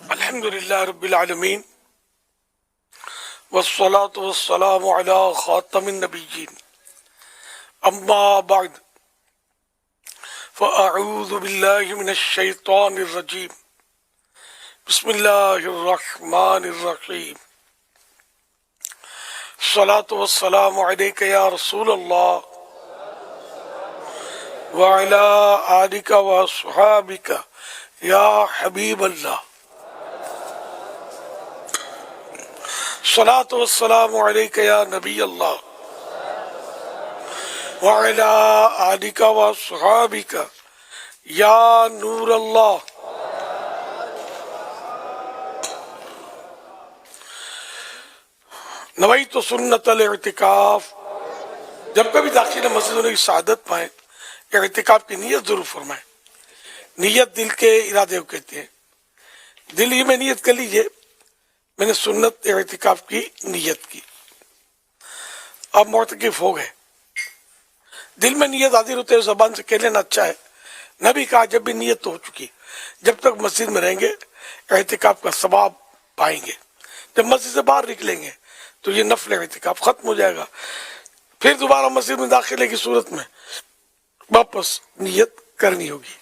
الحمدللہ رب العالمین والصلاة والسلام علی خاتم النبیین اما بعد فاعوذ باللہ من الشیطان الرجیم بسم اللہ الرحمن الرحیم الصلاة والسلام علیک یا رسول اللہ وعلی آلک واصحابک یا حبیب اللہ الصلاة والسلام علیک یا نبی اللہ وعلی آلک واصحابک یا نور اللہ. نویت سنت الاعتکاف. جب کبھی داخل مسجد ہونے کی سعادت پائیں اعتکاف کی نیت ضرور فرمائیں. نیت دل کے ارادے کو کہتے ہیں. دل ہی میں نیت کر لیجئے میں نے سنت اعتکاف کی نیت کی. اب معتکف ہو گئے, دل میں نیت حاضر ہوتے ہیں, زبان سے کہہ لینا اچھا ہے. نبی کہا جب بھی نیت تو ہو چکی, جب تک مسجد میں رہیں گے اعتکاف کا ثواب پائیں گے. جب مسجد سے باہر نکلیں گے تو یہ نفل اعتکاف ختم ہو جائے گا. پھر دوبارہ مسجد میں داخلے کی صورت میں واپس نیت کرنی ہوگی.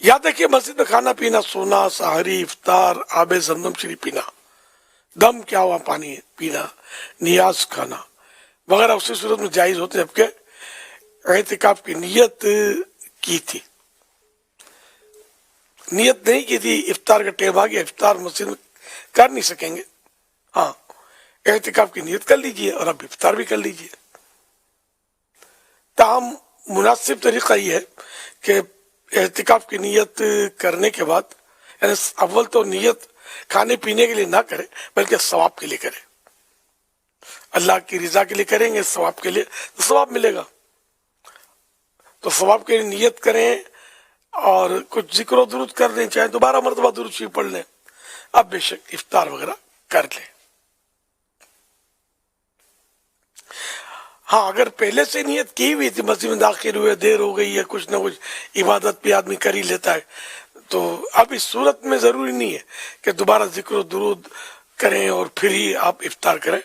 یاد رکھیے مسجد میں کھانا پینا, سونا, سحری, افطار, آب زمزم شریف پینا, دم کیا ہوا پانی پینا, نیاز کھانا وغیرہ اسی صورت میں جائز ہوتے جبکہ اعتکاف کی نیت کی تھی. نیت نہیں کی تھی, افطار کا ٹائم آ گیا, افطار مسجد میں کر نہیں سکیں گے, ہاں اعتکاف کی نیت کر لیجئے اور اب افطار بھی کر لیجئے. تاہم مناسب طریقہ یہ ہے کہ اعتکاف کی نیت کرنے کے بعد یعنی اول تو نیت کھانے پینے کے لیے نہ کرے بلکہ ثواب کے لیے کرے. اللہ کی رضا کے لیے کریں گے, ثواب کے لیے تو ثواب ملے گا. تو ثواب کے لیے نیت کریں اور کچھ ذکر و درود کر لیں, چاہے دوبارہ مرتبہ درود شریف پڑھ لیں, اب بے شک افطار وغیرہ کر لیں. ہاں اگر پہلے سے نیت کی ہوئی تھی, مسجد میں داخل ہوئے, دیر ہو گئی ہے, کچھ نہ کچھ عبادت بھی آدمی کر ہی لیتا ہے, تو اب اس صورت میں ضروری نہیں ہے کہ دوبارہ ذکر و درود کریں اور پھر ہی آپ افطار کریں.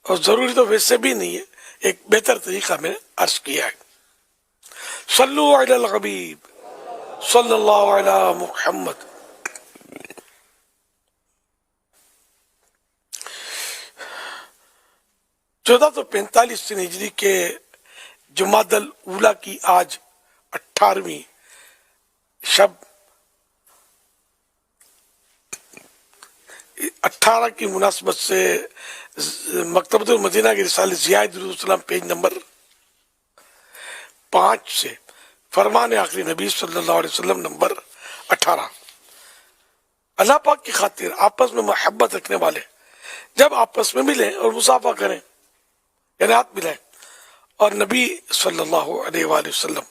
اور ضروری تو ویسے بھی نہیں ہے, ایک بہتر طریقہ میں نے عرض کیا ہے. صلو علی الحبیب صلی اللہ علی محمد. چودہ سو 45 ہجری کے جمادی الاولیٰ کی آج 18ویں شب 18 کی مناسبت سے مکتبۃ المدینہ کی رسالہ ضیاء درود السلام پیج نمبر 5 سے فرمان آخری نبی صلی اللہ علیہ وسلم نمبر 18. اللہ پاک کی خاطر آپس میں محبت رکھنے والے جب آپس میں ملیں اور مصافحہ کریں یعنی ہاتھ ملائیں اور نبی صلی اللہ علیہ وآلہ وسلم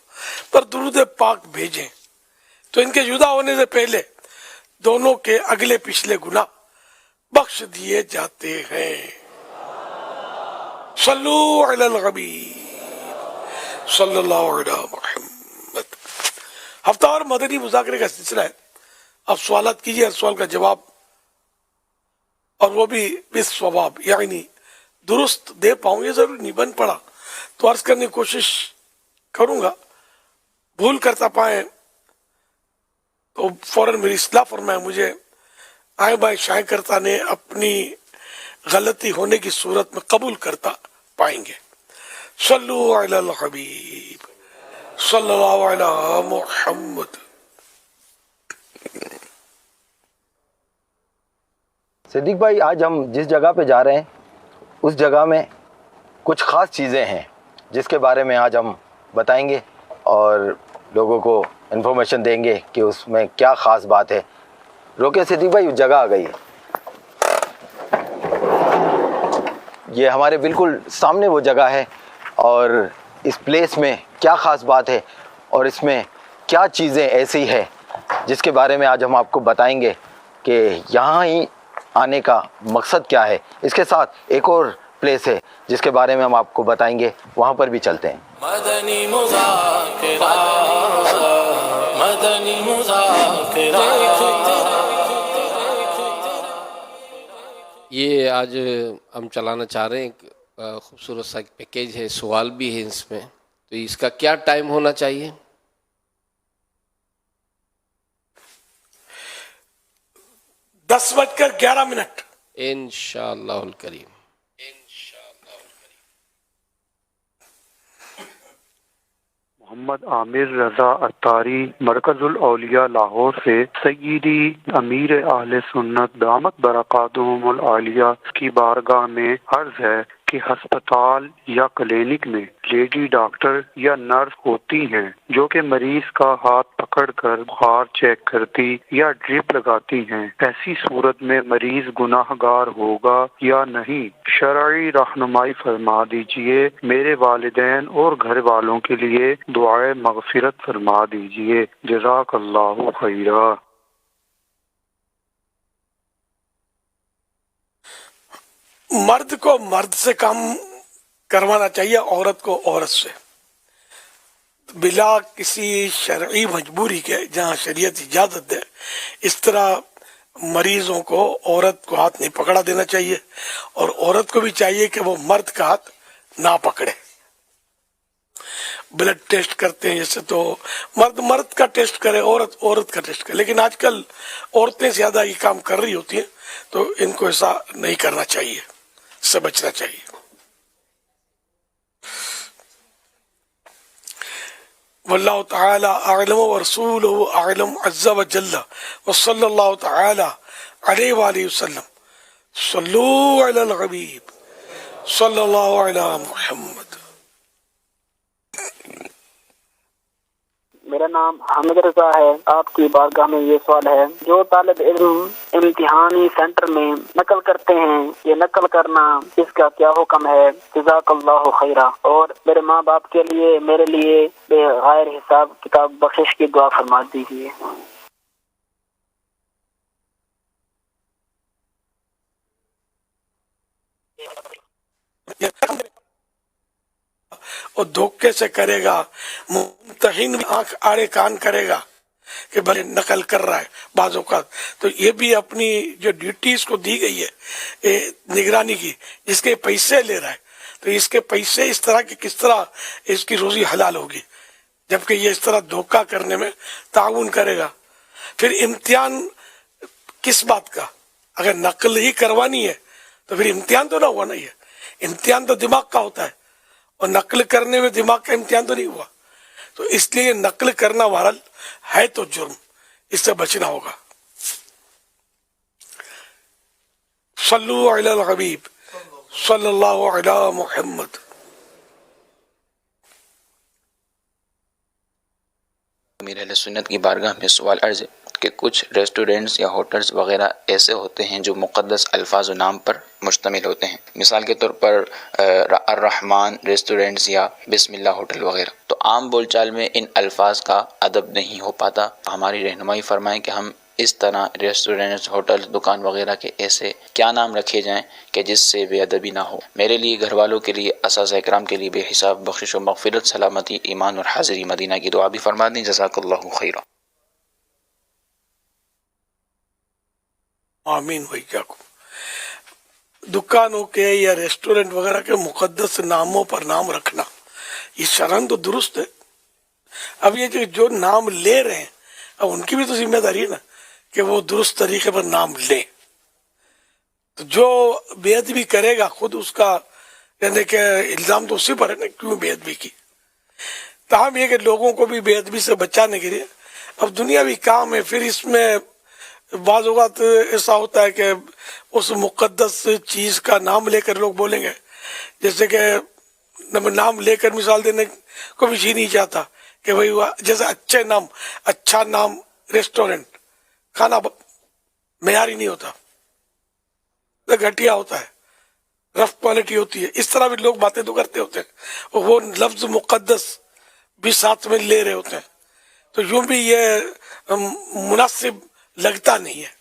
پر درود پاک بھیجیں تو ان کے جدا ہونے سے پہلے دونوں کے اگلے پچھلے گناہ بخش دیے جاتے ہیں. صلو علی الحبیب صلی اللہ علیہ محمد. ہفتہ اور مدنی مذاکرے کا سلسلہ ہے. اب سوالات کیجیے, ہر سوال کا جواب اور وہ بھی بالصواب یعنی درست دے پاؤں, یہ ضروری نہیں, بن پڑا تو عرض کرنے کی کوشش کروں گا. بھول کرتا پائیں تو فوراً میری اصلاح فرمائیں. مجھے آئیں بائیں شائیں کرتا نے اپنی غلطی ہونے کی صورت میں قبول کرتا پائیں گے. صلو علی الحبیب صلی اللہ علی محمد. صدیق بھائی, آج ہم جس جگہ پہ جا رہے ہیں اس جگہ میں کچھ خاص چیزیں ہیں جس کے بارے میں آج ہم بتائیں گے اور لوگوں کو انفارمیشن دیں گے کہ اس میں کیا خاص بات ہے. روکے صدیق بھائی, اس جگہ آ گئی ہے, یہ ہمارے بالکل سامنے وہ جگہ ہے اور اس پلیس میں کیا خاص بات ہے اور اس میں کیا چیزیں ایسی ہے جس کے بارے میں آج ہم آپ کو بتائیں گے کہ یہاں ہی آنے کا مقصد کیا ہے. اس کے ساتھ ایک اور پلیس ہے جس کے بارے میں ہم آپ کو بتائیں گے, وہاں پر بھی چلتے ہیں. مدنی مذاکرہ مدنی مذاکرہ. یہ آج ہم چلانا چاہ رہے ہیں ایک خوبصورت سا پیکیج ہے, سوال بھی ہے اس میں. تو اس کا کیا ٹائم ہونا چاہیے؟ 10:11. انشاءاللہ الکریم. محمد عامر رضا اتاری مرکز الاولیاء لاہور سے سیدی امیر اہل سنت دامت برکاتہم العالیہ کی بارگاہ میں عرض ہے کہ ہسپتال یا کلینک میں لیڈی ڈاکٹر یا نرس ہوتی ہیں جو کہ مریض کا ہاتھ پکڑ کر بخار چیک کرتی یا ڈرپ لگاتی ہیں. ایسی صورت میں مریض گناہ گار ہوگا یا نہیں؟ شرعی رہنمائی فرما دیجئے. میرے والدین اور گھر والوں کے لیے دعائے مغفرت فرما دیجئے. جزاک اللہ خیرا. مرد کو مرد سے کام کروانا چاہیے, عورت کو عورت سے, بلا کسی شرعی مجبوری کے, جہاں شریعت اجازت دے. اس طرح مریضوں کو عورت کو ہاتھ نہیں پکڑا دینا چاہیے, اور عورت کو بھی چاہیے کہ وہ مرد کا ہاتھ نہ پکڑے. بلڈ ٹیسٹ کرتے ہیں جیسے, تو مرد مرد کا ٹیسٹ کرے, عورت عورت کا ٹیسٹ کرے. لیکن آج کل عورتیں زیادہ یہ کام کر رہی ہوتی ہیں, تو ان کو ایسا نہیں کرنا چاہیے, اس سے بچنا چاہیے. واللہ تعالی اعلم ورسولہ اعلم عز وجل وصلی اللہ تعالی علیہ وآلہ وسلم. صلو علی الحبیب صلی اللہ علی محمد. میرا نام حامد رضا ہے. آپ کی بارگاہ میں یہ سوال ہے, جو طالب علم امتحانی سینٹر میں نقل کرتے ہیں, یہ نقل کرنا اس کا کیا حکم ہے؟ جزاک اللہ خیرہ. اور میرے ماں باپ کے لیے میرے لیے بغیر حساب کتاب بخشش کی دعا فرما دیجیے. اور دھوکے سے کرے گا, ممتحن آنکھ آڑے کان کرے گا کہ بھلے نقل کر رہا ہے بعض اوقات, تو یہ بھی اپنی جو ڈیوٹیز کو دی گئی ہے نگرانی کی, جس کے پیسے لے رہا ہے, تو اس کے پیسے اس طرح کہ کس طرح اس کی روزی حلال ہوگی, جبکہ یہ اس طرح دھوکہ کرنے میں تعاون کرے گا. پھر امتحان کس بات کا؟ اگر نقل ہی کروانی ہے تو پھر امتحان تو نہ ہوا نا. یہ امتحان تو دماغ کا ہوتا ہے, اور نقل کرنے میں دماغ کا امتحان تو نہیں ہوا. تو اس لیے نقل کرنا بہرحال ہے تو جرم, اس سے بچنا ہوگا. صلو علی الحبیب صلی اللہ علی محمد. امیر اہل سنت کی بارگاہ میں سوال عرض ہے کہ کچھ ریسٹورنٹس یا ہوٹلز وغیرہ ایسے ہوتے ہیں جو مقدس الفاظ و نام پر مشتمل ہوتے ہیں. مثال کے طور پر الرحمن ریسٹورنٹس یا بسم اللہ ہوٹل وغیرہ. تو عام بول چال میں ان الفاظ کا ادب نہیں ہو پاتا. ہماری رہنمائی فرمائیں کہ ہم اس طرح ریسٹورنٹس, ہوٹل, دکان وغیرہ کے ایسے کیا نام رکھے جائیں کہ جس سے بے ادبی نہ ہو. میرے لیے, گھر والوں کے لیے, اساتذہ اکرام کے لیے بے حساب بخشش و مغفرت, سلامتی, ایمان اور حاضری مدینہ کی دعا بھی فرما دیں. جزاک اللہ خیرہ. آمین. بھائی کیا کو دکانوں کے یا ریسٹورنٹ وغیرہ کے مقدس ناموں پر نام رکھنا یہ شرعاً تو درست ہے. اب یہ جو نام لے رہے ہیں, اب ان کی بھی تو ذمہ داری ہے نا کہ وہ درست طریقے پر نام لیں. تو جو بے ادبی کرے گا خود اس کا یعنی کہ الزام تو اسی پر ہے نا, کیوں بے ادبی کی. تاہم یہ کہ لوگوں کو بھی بے ادبی سے بچانے کے لیے اب دنیاوی کام ہے, پھر اس میں بعض اوقات ایسا ہوتا ہے کہ اس مقدس چیز کا نام لے کر لوگ بولیں گے, جیسے کہ نام لے کر مثال دینے کو بھی جی نہیں چاہتا کہ بھائی جیسے اچھا نام ریسٹورنٹ, کھانا معیاری نہیں ہوتا, گھٹیا ہوتا ہے, رف کوالٹی ہوتی ہے. اس طرح بھی لوگ باتیں تو کرتے ہوتے ہیں, اور وہ لفظ مقدس بھی ساتھ میں لے رہے ہوتے ہیں. تو یوں بھی یہ مناسب لگتا نہیں ہے.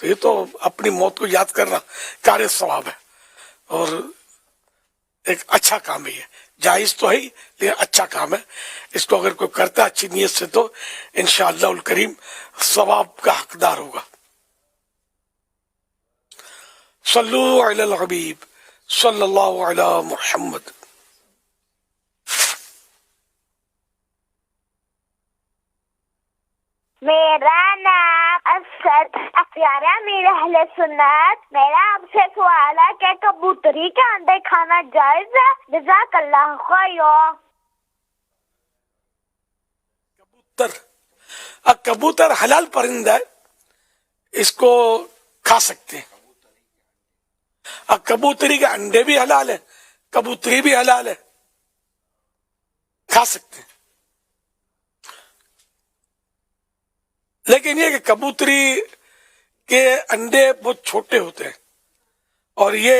تو یہ تو اپنی موت کو یاد کرنا کار ثواب ہے اور ایک اچھا کام ہے. یہ جائز تو ہے لیکن اچھا کام ہے. اس کو اگر کوئی کرتا ہے اچھی نیت سے تو انشاءاللہ الکریم ثواب کا حقدار ہوگا. صلو علی الحبیب صلی اللہ علی محمد. میرا نام اسد پیارا میرا اہل سنت. میرا آپ سے سوال ہے کہ کبوتری کے انڈے کھانا جائز ہے؟ جزاک اللہ خیر. کبوتر حلال پرندہ ہے, اس کو کھا سکتے ہیں. کبوتری کے انڈے بھی حلال ہے, کبوتری بھی حلال ہے, کھا سکتے ہیں. لیکن یہ کہ کبوتری کے انڈے بہت چھوٹے ہوتے ہیں اور یہ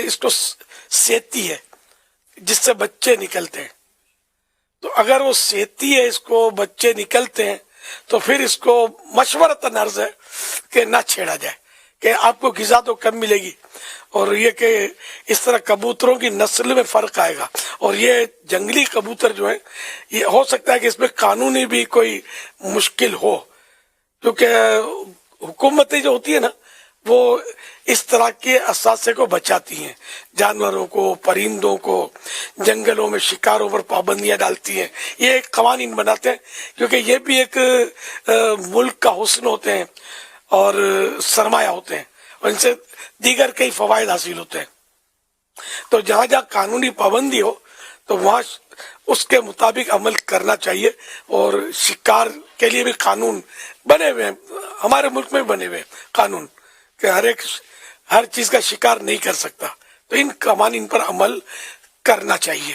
اس کو سیتی ہے جس سے بچے نکلتے ہیں. تو اگر وہ سیتی ہے, اس کو بچے نکلتے ہیں, تو پھر اس کو مشورتاً عرض ہے کہ نہ چھیڑا جائے کہ آپ کو غذا تو کم ملے گی, اور یہ کہ اس طرح کبوتروں کی نسل میں فرق آئے گا. اور یہ جنگلی کبوتر جو ہیں یہ ہو سکتا ہے کہ اس میں قانونی بھی کوئی مشکل ہو, کیونکہ حکومتیں جو ہوتی ہیں نا وہ اس طرح کے اثاثے کو بچاتی ہیں, جانوروں کو, پرندوں کو, جنگلوں میں شکاروں پر پابندیاں ڈالتی ہیں, یہ ایک قوانین بناتے ہیں کیونکہ یہ بھی ایک ملک کا حسن ہوتے ہیں اور سرمایہ ہوتے ہیں اور ان سے دیگر کئی فوائد حاصل ہوتے ہیں. تو جہاں جہاں قانونی پابندی ہو تو وہاں اس کے مطابق عمل کرنا چاہیے. اور شکار کے لیے بھی قانون بنے ہوئے ہیں, ہمارے ملک میں بنے ہوئے ہیں قانون کہ ہر چیز کا شکار نہیں کر سکتا, تو ان قوانین پر عمل کرنا چاہیے.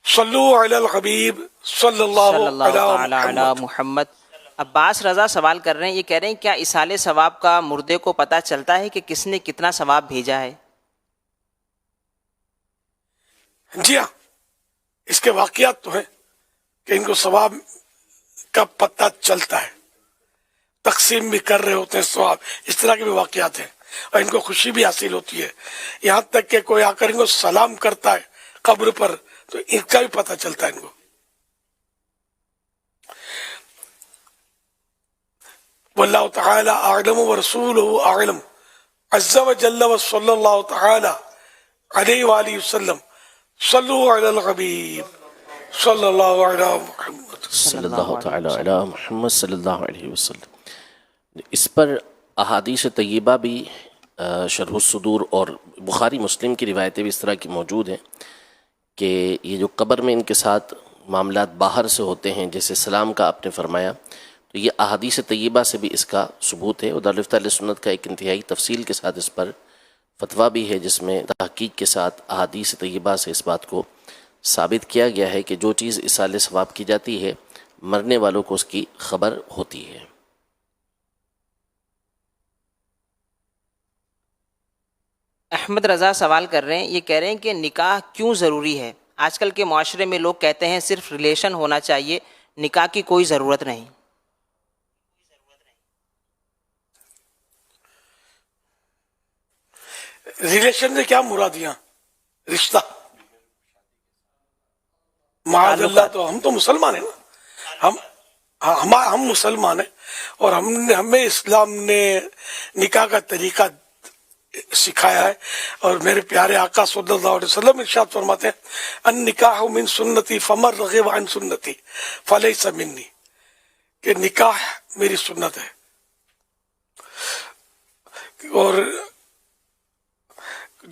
صلو علی الحبیب صلی اللہ علی محمد. عباس رضا سوال کر رہے ہیں, یہ کہہ رہے ہیں کیا اصال ثواب کا مردے کو پتہ چلتا ہے کہ کس نے کتنا ثواب بھیجا ہے؟ جی ہاں, اس کے واقعات تو ہیں کہ ان کو ثواب کا پتہ چلتا ہے, تقسیم بھی کر رہے ہوتے ہیں ثواب, اس طرح کے بھی واقعات ہیں اور ان کو خوشی بھی حاصل ہوتی ہے. یہاں تک کہ کوئی آ کر ان کو سلام کرتا ہے قبر پر تو ان کا بھی پتہ چلتا ہے ان کو. واللہ تعالی اعلم ورسولہ اعلم عز وجل وصلی اللہ تعالی علیہ وآلہ وسلم. صلو علی الحبیب صلی اللہ علی محمد صلی اللہ تعالی علی محمد صلی اللہ علیہ وسلم. اس پر احادیث طیبہ بھی شرح الصدور اور بخاری مسلم کی روایتیں بھی اس طرح کی موجود ہیں کہ یہ جو قبر میں ان کے ساتھ معاملات باہر سے ہوتے ہیں, جیسے سلام کا آپ نے فرمایا, تو یہ احادیث طیبہ سے بھی اس کا ثبوت ہے. دارالفتہ اہل سنت کا ایک انتہائی تفصیل کے ساتھ اس پر فتویٰ بھی ہے جس میں تحقیق کے ساتھ احادیث طیبہ سے اس بات کو ثابت کیا گیا ہے کہ جو چیز اصال ثواب کی جاتی ہے مرنے والوں کو اس کی خبر ہوتی ہے. احمد رضا سوال کر رہے ہیں, یہ کہہ رہے ہیں کہ نکاح کیوں ضروری ہے؟ آج کل کے معاشرے میں لوگ کہتے ہیں صرف ریلیشن ہونا چاہیے, نکاح کی کوئی ضرورت نہیں. ریلیشن سے کیا مراد یہاں؟ رشتہ. معاذ اللہ, تو ہم تو مسلمان ہیں نا, ہم مسلمان ہیں اور ہمیں اسلام نے نکاح کا طریقہ سکھایا ہے. اور میرے پیارے آقا صلی اللہ علیہ وسلم ارشاد فرماتے ہیں النکاح من سنتی فمن رغب عن سنتی فلیس منی, کہ نکاح میری سنت ہے. اور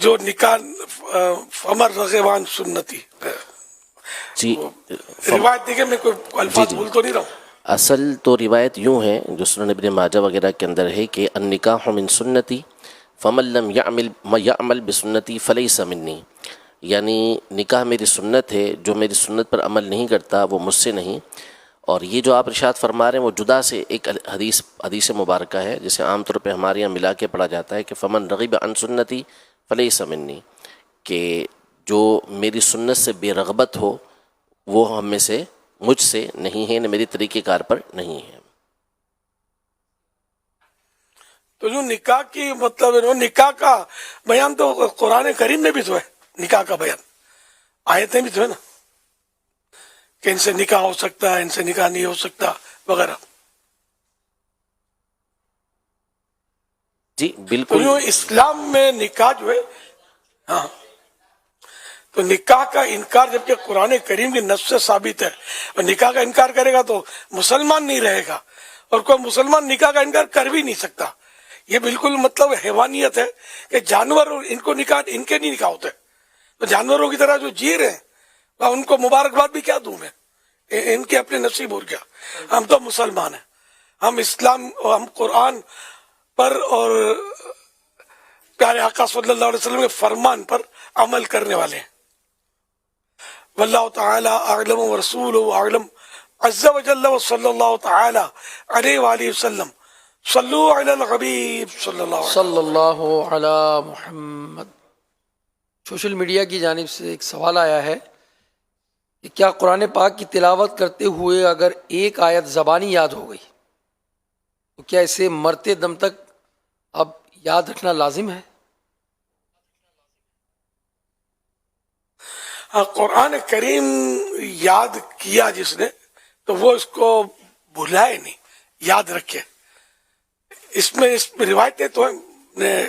جو نکاح فمن رغب عن سنتی, جی روایت دیکھیں, میں کوئی الفاظ بھول تو نہیں رہا ہوں. اصل تو روایت یوں ہے جو سنن ابن ماجہ وغیرہ کے اندر ہے کہ النکاح من سنتی فمن لم یعمل بسنتی فلیس منی, یعنی نکاح میری سنت ہے, جو میری سنت پر عمل نہیں کرتا وہ مجھ سے نہیں. اور یہ جو آپ ارشاد فرما رہے ہیں وہ جدا سے ایک حدیث مبارکہ ہے جسے عام طور پہ ہمارے یہاں ملا کے پڑھا جاتا ہے کہ فمن رغب عن سنتی فلیس منی, کہ جو میری سنت سے بے رغبت ہو وہ ہم میں سے مجھ سے نہیں ہے, نہ میری طریقہ کار پر نہیں ہے. تو جو نکاح کی مطلب نکاح کا بیان تو قرآن کریم میں بھی تو ہے، نکاح کا بیان آیتیں بھی تو ہے نا کہ ان سے نکاح ہو سکتا ہے، ان سے نکاح نہیں ہو سکتا وغیرہ. جی تو بالکل. یوں اسلام میں نکاح جو ہے، ہاں تو نکاح کا انکار جبکہ قرآن کریم کی نص سے ثابت ہے، اور نکاح کا انکار کرے گا تو مسلمان نہیں رہے گا، اور کوئی مسلمان نکاح کا انکار کر بھی نہیں سکتا. یہ بالکل مطلب حیوانیت ہے کہ جانور ان کو نکاح ان کے نہیں نکاح ہوتے، تو جانوروں کی طرح جو جی رہے ہیں ان کو مبارکباد بھی کیا دوں میں، ان کے اپنے نصیب اور کیا. ہم تو مسلمان ہیں، ہم اسلام ہم قرآن پر اور پیارے آقا صلی اللہ علیہ وسلم کے فرمان پر عمل کرنے والے ہیں. واللہ تعالی اعلم ورسولہ اعلم عز وجل وصلی اللہ تعالی علیہ وآلہ وسلم. صلو علی الحبیب صلی اللہ علیہ وسلم. صلی اللہ علی محمد. سوشل میڈیا کی جانب سے ایک سوال آیا ہے کہ کیا قرآن پاک کی تلاوت کرتے ہوئے اگر ایک آیت زبانی یاد ہو گئی تو کیا اسے مرتے دم تک اب یاد رکھنا لازم ہے؟ قرآن کریم یاد کیا جس نے تو وہ اس کو بھلائے نہیں، یاد رکھے. اس میں روایتیں تو ہیں،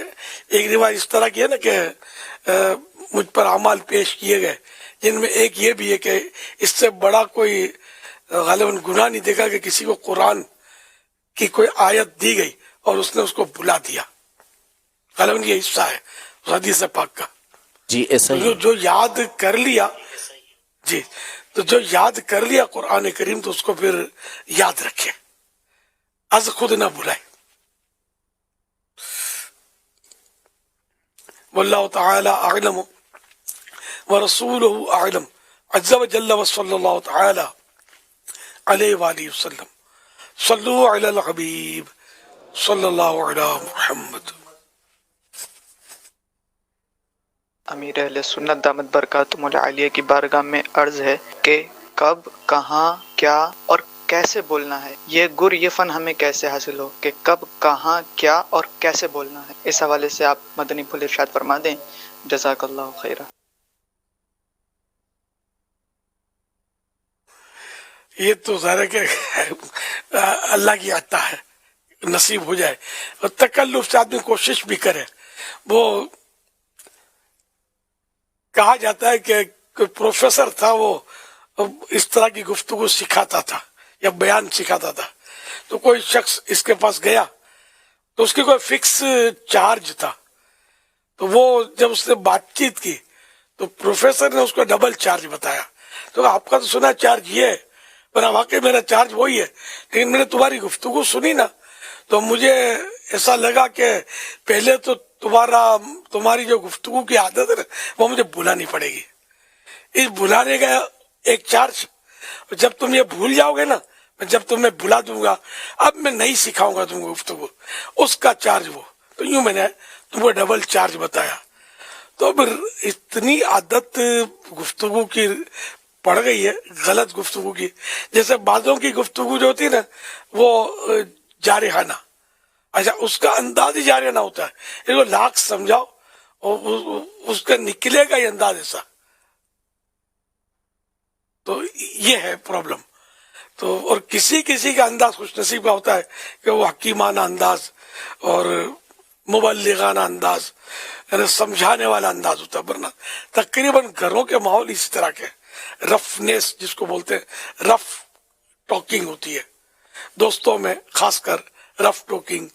ایک روایت اس طرح کی ہے نا کہ مجھ پر اعمال پیش کیے گئے جن میں ایک یہ بھی ہے کہ اس سے بڑا کوئی غالباً گناہ نہیں دیکھا کہ کسی کو قرآن کی کوئی آیت دی گئی اور اس نے اس کو بھلا دیا. غالباً یہ حصہ ہے اس حدیث پاک کا. جی ایسا ہی جو یاد کر لیا، جی تو جو یاد کر لیا قرآن کریم تو اس کو پھر یاد رکھے، از خود نہ بھلائے. واللہ تعالی اعلم ورسولہ اعلم عز وجل وصلی اللہ تعالی علیہ وآلہ وسلم. صلو علی الحبیب صلی اللہ علی محمد. امیر اہل سنت دامت برکاتہم العالیہ کی بارگاہ میں عرض ہے کہ کب، کہاں، کیا اور کیسے بولنا ہے. یہ فن ہمیں کیسے حاصل ہو کہ کب، کہاں، کیا اور کیسے بولنا ہے. اس حوالے سے آپ مدنی پھول ارشاد فرما دیں. جزاک اللہ خیرہ. یہ تو ظاہر ہے کہ اللہ کی عطا ہے، نصیب ہو جائے. اور تکلف سے آدمی کوشش بھی کرے. وہ کہا جاتا ہے کہ کوئی پروفیسر تھا، وہ اس طرح کی گفتگو سکھاتا تھا یا بیان سکھاتا تھا. تو کوئی شخص اس کے پاس گیا تو اس کی کوئی فکس چارج تھا. تو وہ جب اس نے بات چیت کی تو پروفیسر نے اس کو ڈبل چارج بتایا. تو آپ کا تو سنا چارج یہ ہے، پر واقعی میرا چارج وہی ہے، لیکن میں نے تمہاری گفتگو سنی نا تو مجھے ایسا لگا کہ پہلے تو تمہاری جو گفتگو کی عادت ہے وہ مجھے بھولانی پڑے گی. اس بھلانے کا ایک چارج، جب تم یہ بھول جاؤ گے نا، جب تمہیں بھلا دوں گا، اب میں نہیں سکھاؤں گا تم کو گفتگو، اس کا چارج وہ. تو یوں میں نے تم کو ڈبل چارج بتایا. تو پھر اتنی عادت گفتگو کی پڑ گئی ہے، غلط گفتگو کی. جیسے بعضوں کی گفتگو جو ہوتی ہے نا وہ جارحانہ، اچھا اس کا انداز ہی جارحانہ ہوتا ہے، اس کو لاکھ سمجھاؤ اور اس کا نکلے گا یہ انداز ایسا. تو یہ ہے پرابلم. تو اور کسی کا انداز خوش نصیب کا ہوتا ہے کہ وہ حکیمانہ انداز اور مبلغانہ انداز، یعنی سمجھانے والا انداز ہوتا ہے. ورنہ تقریباً گھروں کے ماحول اس طرح کے رفنیس جس کو بولتے ہیں، رف ٹاکنگ ہوتی ہے دوستوں میں، خاص کر رف ٹاکنگ.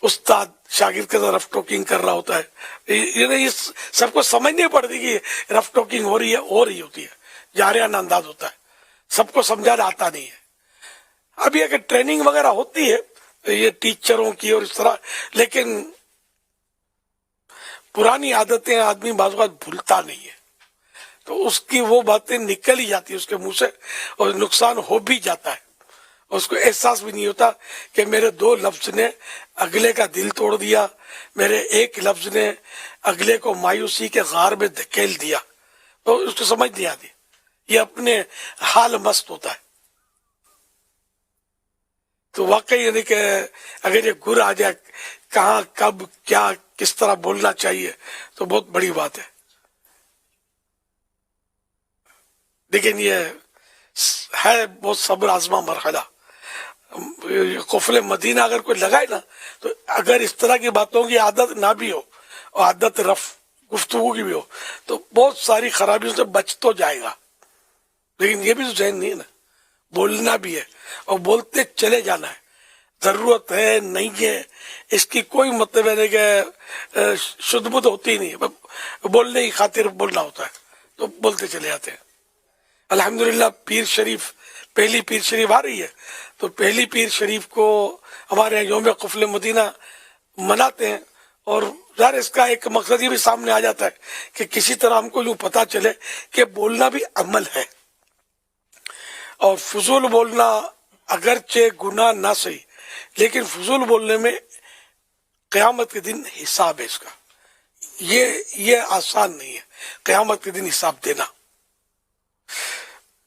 استاد شاگرد کے ساتھ رف ٹاکنگ کر رہا ہوتا ہے، یہ سب کو سمجھ نہیں پڑتی کہ رف ٹاکنگ ہو رہی ہے، ہو رہی ہوتی ہے، جارحانہ انداز ہوتا ہے، سب کو سمجھانا آتا نہیں ہے. اب یہ کہ ٹریننگ وغیرہ ہوتی ہے یہ ٹیچروں کی اور اس طرح، لیکن پرانی عادتیں آدمی بعض اوقات بھولتا نہیں ہے، تو اس کی وہ باتیں نکل ہی جاتی ہے اس کے منہ سے اور نقصان ہو بھی جاتا ہے. اس کو احساس بھی نہیں ہوتا کہ میرے 2 لفظ نے اگلے کا دل توڑ دیا، میرے 1 لفظ نے اگلے کو مایوسی کے غار میں دھکیل دیا. تو اس کو سمجھ نہیں آتی، یہ اپنے حال مست ہوتا ہے. تو واقعی یعنی کہ اگر یہ گر آ جائے کہاں کب کیا کس طرح بولنا چاہیے تو بہت بڑی بات ہے. لیکن یہ ہے بہت صبر آزما مرحلہ. قفل مدینہ اگر کوئی لگائے نا تو اگر اس طرح کی باتوں کی عادت نہ بھی ہو اور عادت رف گفتگو کی بھی ہو تو بہت ساری خرابیوں سے بچ تو جائے گا. لیکن یہ بھی تو ذہن نہیں ہے نا, بولنا بھی ہے اور بولتے چلے جانا ہے. ضرورت ہے نہیں ہے اس کی کوئی مطلب ہے کہ شدھ بدھ ہوتی نہیں ہے, بولنے کی خاطر بولنا ہوتا ہے تو بولتے چلے جاتے ہیں. الحمدللہ پیر شریف پہلی پیر شریف آ رہی ہے تو پہلی پیر شریف کو ہمارے یہاں یوم قفل مدینہ مناتے ہیں, اور ظاہر اس کا ایک مقصد یہ بھی سامنے آ جاتا ہے کہ کسی طرح ہم کو یوں پتا چلے کہ بولنا بھی عمل ہے, اور فضول بولنا اگرچہ گناہ نہ صحیح لیکن فضول بولنے میں قیامت کے دن حساب ہے اس کا. یہ آسان نہیں ہے قیامت کے دن حساب دینا.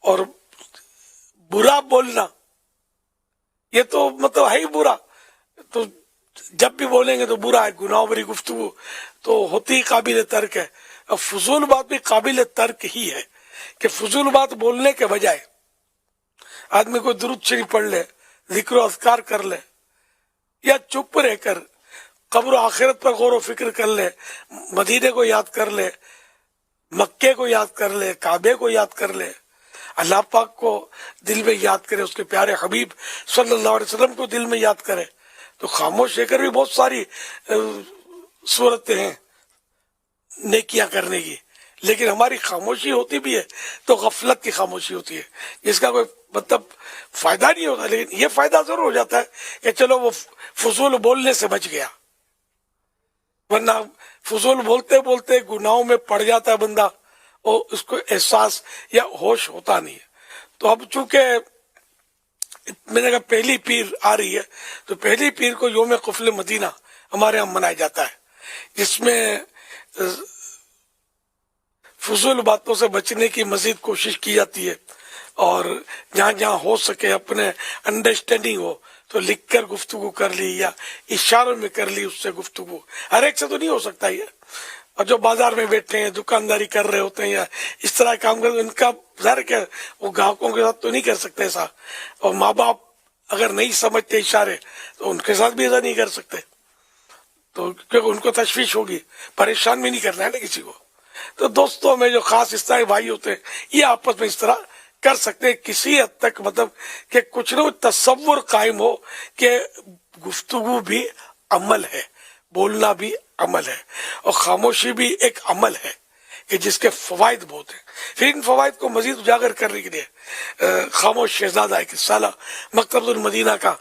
اور برا بولنا یہ تو مطلب ہے ہی برا, تو جب بھی بولیں گے تو برا ہے. گناہوں بری گفتگو تو ہوتی قابل ترک ہے. اب فضول بات بھی قابل ترک ہی ہے کہ فضول بات بولنے کے بجائے آدمی کو درود شریف پڑھ لے, ذکر و اذکار کر لے, یا چپ رہ کر قبر و آخرت پر غور و فکر کر لے, مدینے کو یاد کر لے, مکے کو یاد کر لے, کعبے کو یاد کر لے, اللہ پاک کو دل میں یاد کرے, اس کے پیارے حبیب صلی اللہ علیہ وسلم کو دل میں یاد کرے, تو خاموش رہ کر بھی بہت ساری صورتیں ہیں نیکیاں کرنے کی. لیکن ہماری خاموشی ہوتی بھی ہے تو غفلت کی خاموشی ہوتی ہے جس کا کوئی مطلب فائدہ نہیں ہوتا, لیکن یہ فائدہ ضرور ہو جاتا ہے کہ چلو وہ فضول بولنے سے بچ گیا. ورنہ فضول بولتے بولتے گناہوں میں پڑ جاتا ہے بندہ اور اس کو احساس یا ہوش ہوتا نہیں ہے. تو اب چونکہ میں نے کہا پہلی پیر آ رہی ہے تو پہلی پیر کو یوم قفل مدینہ ہمارے یہاں منایا جاتا ہے, جس میں فضول باتوں سے بچنے کی مزید کوشش کی جاتی ہے, اور جہاں جہاں ہو سکے اپنے انڈرسٹینڈنگ ہو تو لکھ کر گفتگو کر لی یا اشاروں میں کر لی اس سے گفتگو. ہر ایک سے تو نہیں ہو سکتا یہ, اور جو بازار میں بیٹھے ہیں دکانداری کر رہے ہوتے ہیں یا اس طرح کام کر ان کا ظاہر کیا وہ گاہکوں کے ساتھ تو نہیں کر سکتے ایسا, اور ماں باپ اگر نہیں سمجھتے اشارے تو ان کے ساتھ بھی ایسا نہیں کر سکتے, تو کیونکہ ان کو تشویش ہوگی, پریشان بھی نہیں کرنا ہے نا کسی کو. تو دوستوں میں جو خاص اس طرح بھائی ہوتے ہیں یہ آپس میں اس طرح کر سکتے ہیں کسی حد تک, مطلب کہ کچھ نہ کچھ تصور قائم ہو کہ گفتگو بھی عمل ہے, بولنا بھی عمل ہے, اور خاموشی بھی ایک عمل ہے کہ جس کے فوائد بہت ہیں. پھر ان فوائد کو مزید اجاگر کرنے کے لیے خاموش شہزادہ ایک رسالہ مکتبۃ المدینہ کا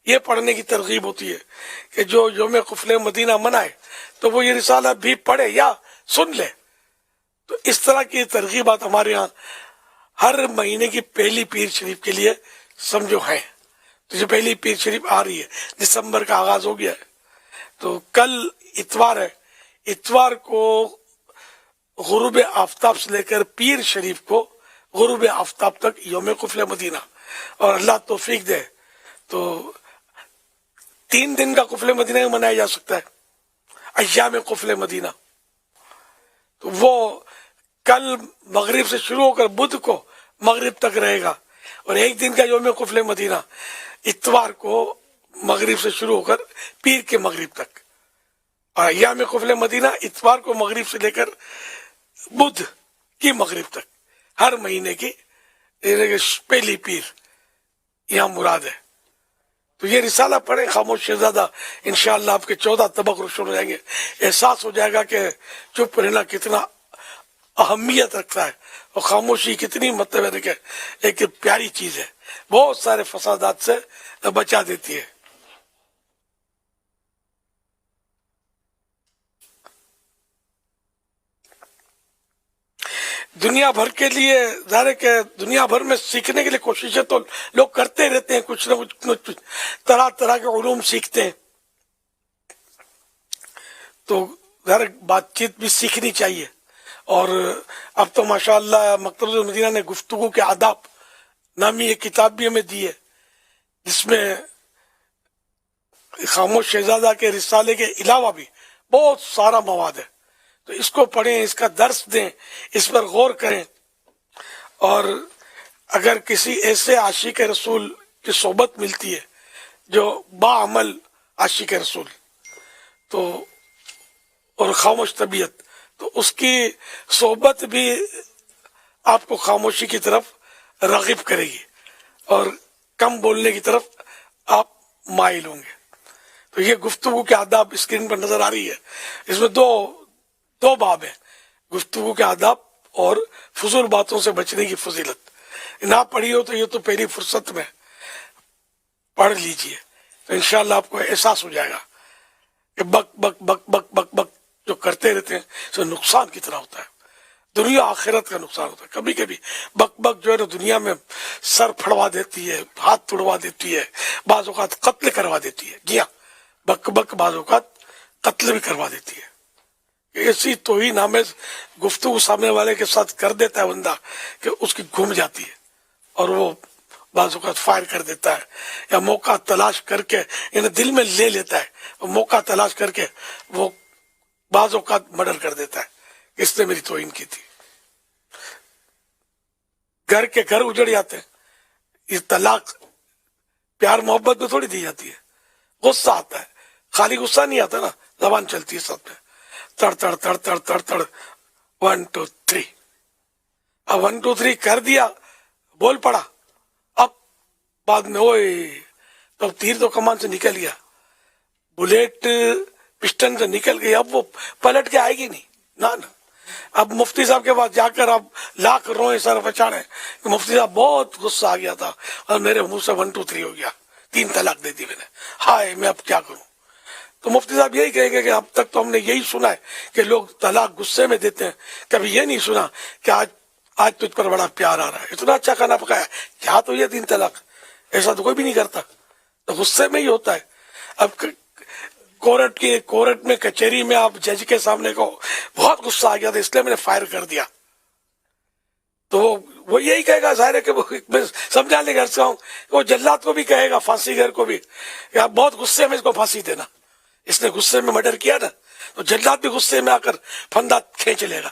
یہ پڑھنے کی ترغیب ہوتی ہے کہ جو یوم قفل مدینہ منائے تو وہ یہ رسالہ بھی پڑھے یا سن لے. تو اس طرح کی ترغیبات ہمارے ہاں ہر مہینے کی پہلی پیر شریف کے لیے سمجھو ہیں. تو جو پہلی پیر شریف آ رہی ہے دسمبر کا آغاز ہو گیا ہے, تو کل اتوار ہے, اتوار کو غروب آفتاب سے لے کر پیر شریف کو غروب آفتاب تک یوم قفل مدینہ, اور اللہ توفیق دے تو 3 دن کا قفل مدینہ میں منایا جا سکتا ہے, ایام قفل مدینہ. تو وہ کل مغرب سے شروع ہو کر بدھ کو مغرب تک رہے گا, اور 1 دن کا یوم قفل مدینہ اتوار کو مغرب سے شروع ہو کر پیر کے مغرب تک, اور ایام قفل مدینہ اتوار کو مغرب سے لے کر بدھ کی مغرب تک, ہر مہینے کی پہلی پیر یہاں مراد ہے. تو یہ رسالہ پڑھیں خاموش شہزادہ, انشاءاللہ آپ کے 14 طبق روشن ہو جائیں گے, احساس ہو جائے گا کہ چپ رہنا کتنا اہمیت رکھتا ہے اور خاموشی کتنی مطلب ہے کہ ایک پیاری چیز ہے, بہت سارے فسادات سے بچا دیتی ہے. دنیا بھر کے لیے ظاہر ہے کہ دنیا بھر میں سیکھنے کے لیے کوششیں تو لوگ کرتے رہتے ہیں, کچھ نہ کچھ طرح طرح کے علوم سیکھتے ہیں, تو ظاہر بات چیت بھی سیکھنی چاہیے. اور اب تو ماشاءاللہ مکتبۃ المدینہ نے گفتگو کے آداب نامی ایک کتاب بھی ہمیں دی ہے, جس میں خاموش شہزادہ کے رسالے کے علاوہ بھی بہت سارا مواد ہے، تو اس کو پڑھیں، اس کا درس دیں، اس پر غور کریں. اور اگر کسی ایسے عاشق رسول کی صحبت ملتی ہے جو باعمل عاشق رسول تو اور خاموش طبیعت، تو اس کی صحبت بھی آپ کو خاموشی کی طرف راغب کرے گی اور کم بولنے کی طرف آپ مائل ہوں گے. تو یہ گفتگو کے آداب اسکرین پر نظر آ رہی ہے. اس میں دو باب ہیں، گفتگو کے آداب اور فضول باتوں سے بچنے کی فضیلت. نہ پڑھی ہو تو یہ تو پہلی فرصت میں پڑھ لیجئے، تو انشاءاللہ آپ کو احساس ہو جائے گا کہ بک بک بک بک بک بک جو کرتے رہتے ہیں تو نقصان کی طرح ہوتا ہے، دنیا آخرت کا نقصان ہوتا ہے. کبھی کبھی بک بک جو ہے نا دنیا میں سر پھڑوا دیتی ہے، ہاتھ توڑوا دیتی ہے، بعض اوقات قتل کروا دیتی ہے. جی ہاں، بک بک بعض اوقات قتل بھی کروا دیتی ہے. ایسی توہین آمیز گفتگو سامنے والے کے ساتھ کر دیتا ہے بندہ کہ اس کی گھوم جاتی ہے اور وہ بعض اوقات فائر کر دیتا ہے، یا موقع تلاش کر کے یعنی دل میں لے لیتا ہے، موقع تلاش کر کے وہ بعض اوقات مرڈر کر دیتا ہے. اس نے میری توہین کی تھی. گھر کے گھر اجڑ جاتے ہیں. یہ طلاق پیار محبت میں تھوڑی دی جاتی ہے. غصہ آتا ہے، خالی غصہ نہیں آتا نا، زبان چلتی ہے سب میں، تڑ تڑ تڑ تڑ تڑ تڑ 1 2 3. اب 1 2 3 کر دیا، بول پڑا، اب بعد میں اوئے تو تیر تو کمان سے نکل گیا، بلیٹ پسٹن سے نکل گئی، اب وہ پلٹ کے آئے گی نہیں. نہ اب مفتی صاحب کے پاس جا کر اب لاکھ روئیں سر بچاڑے کہ مفتی صاحب بہت غصہ آ گیا تھا اور میرے منہ سے 1 2 3 ہو گیا، 3 طلاق دے دی میں نے، ہائے میں اب کیا کروں. تو مفتی صاحب یہی کہیں گے کہ اب تک تو ہم نے یہی سنا ہے کہ لوگ طلاق غصے میں دیتے ہیں، کبھی یہ نہیں سنا کہ آج تجھ پر بڑا پیار آ رہا ہے، اتنا اچھا کھانا پکایا، کیا تو یہ 3 طلاق. ایسا تو کوئی بھی نہیں کرتا، تو غصے میں ہی ہوتا ہے. اب کورٹ میں کچہری میں آپ جج کے سامنے کو بہت غصہ آ گیا تھا اس لیے میں نے فائر کر دیا، تو وہ یہی کہے گا، ظاہر ہے کہ وہ سمجھانے گھر سے ہوں، وہ جلات کو بھی کہے گا، پھانسی گھر کو بھی، کہ آپ بہت غصے میں اس کو پھانسی دینا، اس نے غصے میں مرڈر کیا نا، تو جلات بھی غصے میں آ کر پھندا کھینچ لے گا.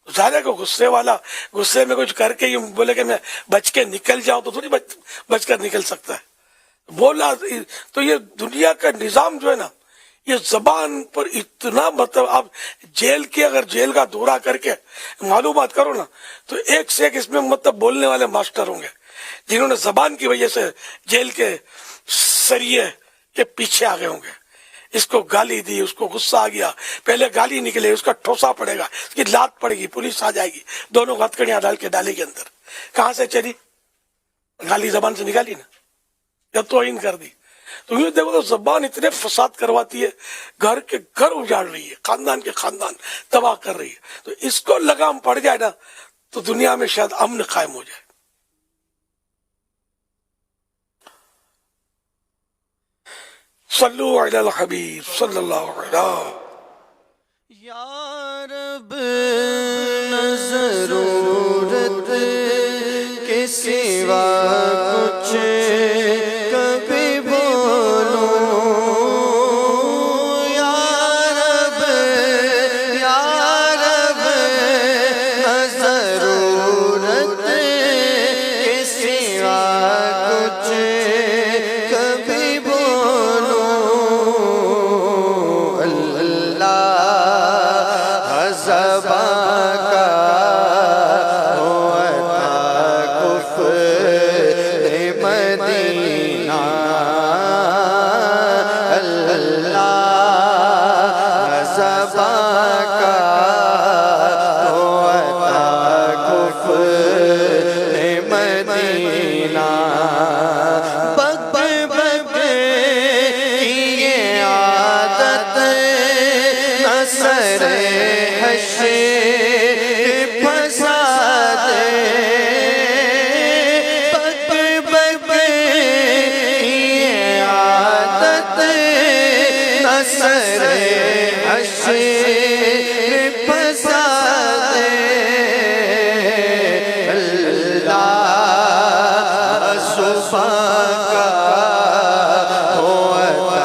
ظاہر ہے کہ غصے والا غصے میں کچھ کر کے یہ بولے کہ میں بچ کے نکل جاؤں تو تھوڑی بچ کر نکل سکتا ہے. بولا تو یہ دنیا کا نظام جو ہے نا، یہ زبان پر اتنا مطلب آپ اگر جیل کا دورہ کر کے معلومات کرو نا تو ایک سے ایک اس میں مطلب بولنے والے ماسٹر ہوں گے جنہوں نے زبان کی وجہ سے جیل کے سریے کے پیچھے آ گئے ہوں گے. اس کو گالی دی، اس کو غصہ آ گیا، پہلے گالی نکلے، اس کا ٹھوسا پڑے گا، اس کی لات پڑے گی، پولیس آ جائے گی، دونوں ہتھکڑیاں ڈال کے ڈالے گی اندر. کہاں سے چلی؟ گالی زبان سے نکالی نا، جب توہین کر دی. تو یہ دیکھو تو زبان اتنے فساد کرواتی ہے، گھر کے گھر اجاڑ رہی ہے، خاندان کے خاندان تباہ کر رہی ہے. تو اس کو لگام پڑ جائے نا تو دنیا میں شاید امن قائم ہو جائے. صلو علی الحبیب صلی اللہ علیہ یا رب ضرورت کے سوا کچھ کبھی بولو، یا رب ضرورت کے سوا کچھ کبھی بولو. زباں کا ہوتا کفر مدینہ، اللہ زباں کا ہوتا کفر مدینہ. بک بک کی یہ عادت نصر پھنسا دے، بک بک یہ عادت نصر پھنسا دے. اللہ صبح کا ہوتا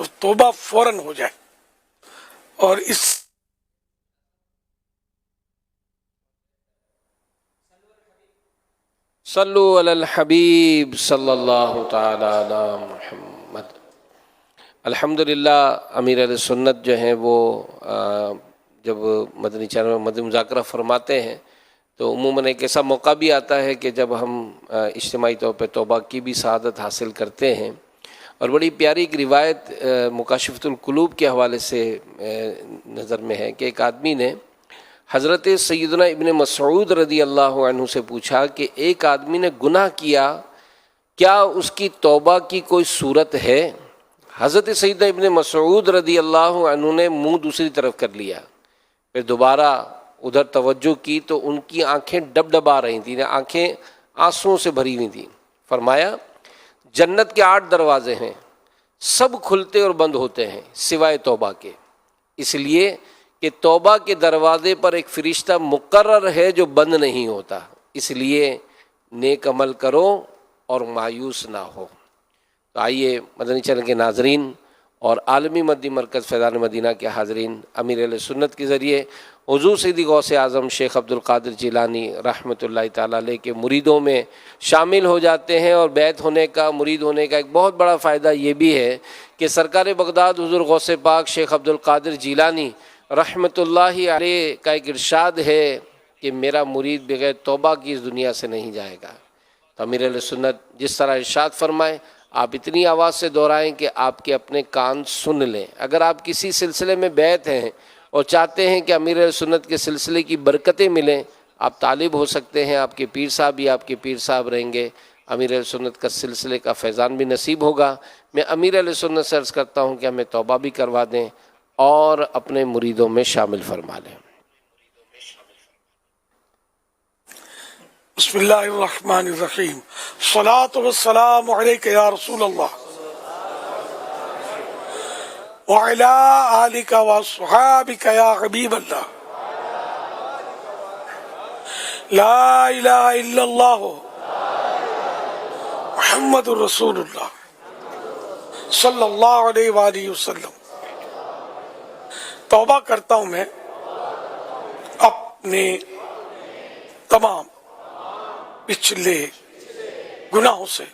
تو توبہ فوراً ہو جائے. اور اس صلو علی الحبیب صلی اللہ تعالی علی محمد. الحمدللہ امیر اہل سنت جو ہیں وہ جب مدنی چینل میں مدنی مذاکرہ فرماتے ہیں تو عموماً ایک ایسا موقع بھی آتا ہے کہ جب ہم اجتماعی طور پہ توبہ کی بھی سعادت حاصل کرتے ہیں. اور بڑی پیاری ایک روایت مکاشفۃ القلوب کے حوالے سے نظر میں ہے کہ ایک آدمی نے حضرت سیدنا ابن مسعود رضی اللہ عنہ سے پوچھا کہ ایک آدمی نے گناہ کیا، کیا اس کی توبہ کی کوئی صورت ہے؟ حضرت سیدنا ابن مسعود رضی اللہ عنہ نے منہ دوسری طرف کر لیا، پھر دوبارہ ادھر توجہ کی تو ان کی آنکھیں ڈبڈبا رہی تھیں، آنکھیں آنسوؤں سے بھری ہوئی تھیں. فرمایا جنت کے 8 دروازے ہیں، سب کھلتے اور بند ہوتے ہیں سوائے توبہ کے، اس لیے کہ توبہ کے دروازے پر ایک فرشتہ مقرر ہے جو بند نہیں ہوتا، اس لیے نیک عمل کرو اور مایوس نہ ہو. تو آئیے مدنی چینل کے ناظرین اور عالمی مدنی مرکز فیضان مدینہ کے حاضرین امیر اہل سنت کے ذریعے حضور سیدی غوث اعظم شیخ عبد القادر جیلانی رحمۃ اللہ تعالیٰ علیہ کے مریدوں میں شامل ہو جاتے ہیں. اور بیعت ہونے کا، مرید ہونے کا ایک بہت بڑا فائدہ یہ بھی ہے کہ سرکار بغداد حضور غوث پاک شیخ عبد القادر جیلانی رحمۃ اللہ علیہ کا ایک ارشاد ہے کہ میرا مرید بغیر توبہ کی اس دنیا سے نہیں جائے گا. تو امیر اہل سنت جس طرح ارشاد فرمائے آپ اتنی آواز سے دہرائیں کہ آپ کے اپنے کان سن لیں. اگر آپ کسی سلسلے میں بیعت ہیں اور چاہتے ہیں کہ امیر اہل سنت کے سلسلے کی برکتیں ملیں، آپ طالب ہو سکتے ہیں، آپ کے پیر صاحب بھی آپ کے پیر صاحب رہیں گے، امیر اہل سنت کا سلسلے کا فیضان بھی نصیب ہوگا. میں امیر اہل سنت سے عرض کرتا ہوں کہ ہمیں توبہ بھی کروا دیں اور اپنے مریدوں میں شامل فرما لیں. بسم اللہ الرحمن الرحیم. الصلاۃ والسلام علیک یا رسول اللہ وعلی آلک واصحابک یا حبیب اللہ. لا الہ الا اللہ محمد رسول اللہ صلی اللہ علیہ وآلہ وسلم. توبہ کرتا ہوں میں اپنے تمام پچھلے گناہوں سے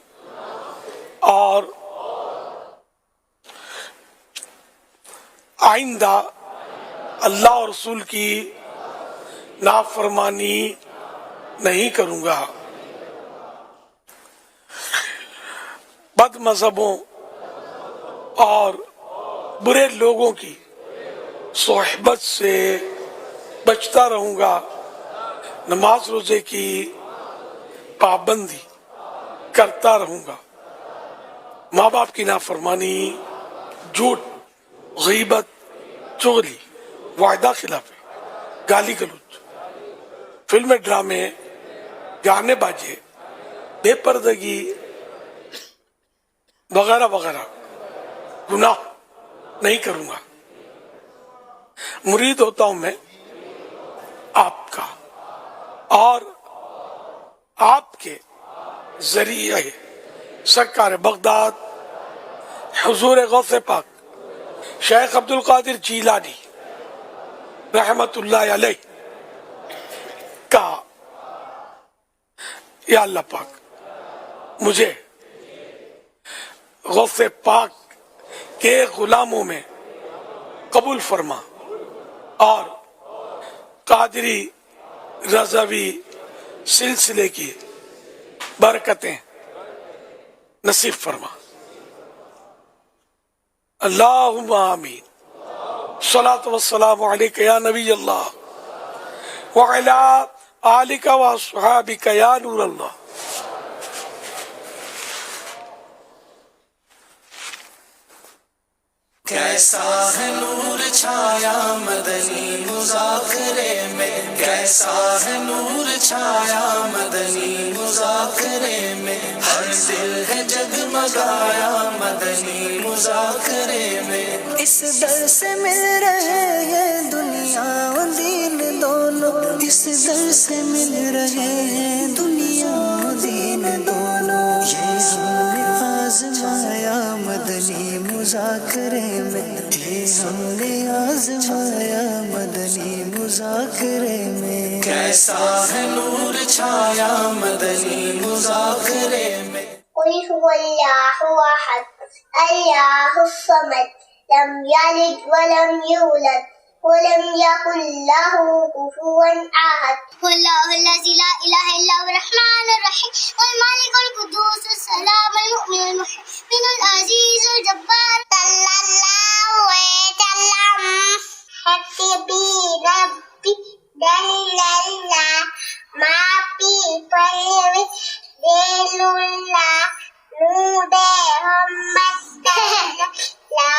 اور آئندہ اللہ اور رسول کی نافرمانی نہیں کروں گا. بد مذہبوں اور برے لوگوں کی صحبت سے بچتا رہوں گا. نماز روزے کی پابندی کرتا رہوں گا. ماں باپ کی نافرمانی، جھوٹ، غیبت، چغلی، وعدہ خلافی، گالی گلوچ، فلمیں، ڈرامے، گانے باجے، بے پردگی وغیرہ وغیرہ گناہ نہیں کروں گا. مرید ہوتا ہوں میں آپ کا اور آپ کے ذریعے سرکار بغداد حضور غوث پاک شیخ عبد القادر جیلانی رحمت اللہ علیہ کا یا اللہ پاک مجھے غوث پاک کے غلاموں میں قبول فرما اور قادری رضوی سلسلے کی برکتیں نصیب فرما. اللہم آمین. صلاۃ والسلام علیک یا نبی اللہ وعلی آلک واصحابک یا نور اللہ. کیسا ہے نور چھایا مدنی مذاکرے میں، کیسا ہے نور چھایا مدنی مذاکرے میں، ہر دل ہے جگمگایا مدنی مذاکرے میں. اس در سے مل رہے ہیں دنیا و دین دونوں، اس در سے مل رہے ہیں دنیا و دین دونوں. یہ ہم نے آزمایا مدنی مذاکرے مدنی مذاکرے میں، کیسا ہے نور چھایا مدنی مذاکرے میں۔ قل هو اللہ احد اللہ الصمد لم یلد ولم یولد ولم یکن له کفوا احد۔ واللہ الذی لا الہ الا هو الرحمن الرحیم والمالک القدوس السلام المؤمن المحسن العزیز الجبار۔ صلی اللہ وسلم حسبی ربی جل اللہ ما فی قلبی ذل اللہ نور محمد لا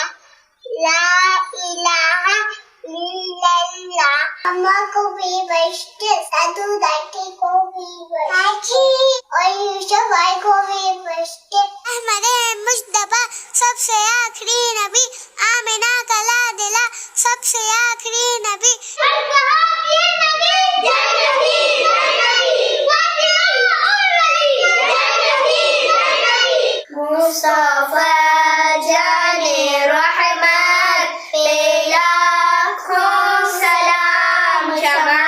الہ الا اللہ۔ اما کو بھی بشت سادو داٹی کو بھی بشت اور یوسف بھائی کو بھی بشت۔ احمد مصطفیٰ سب سے آخری نبی، آمنہ کا لادلہ سب سے آخری نبی۔ مصطفیٰ جان رحمت پہ لاکھوں سلام، شمع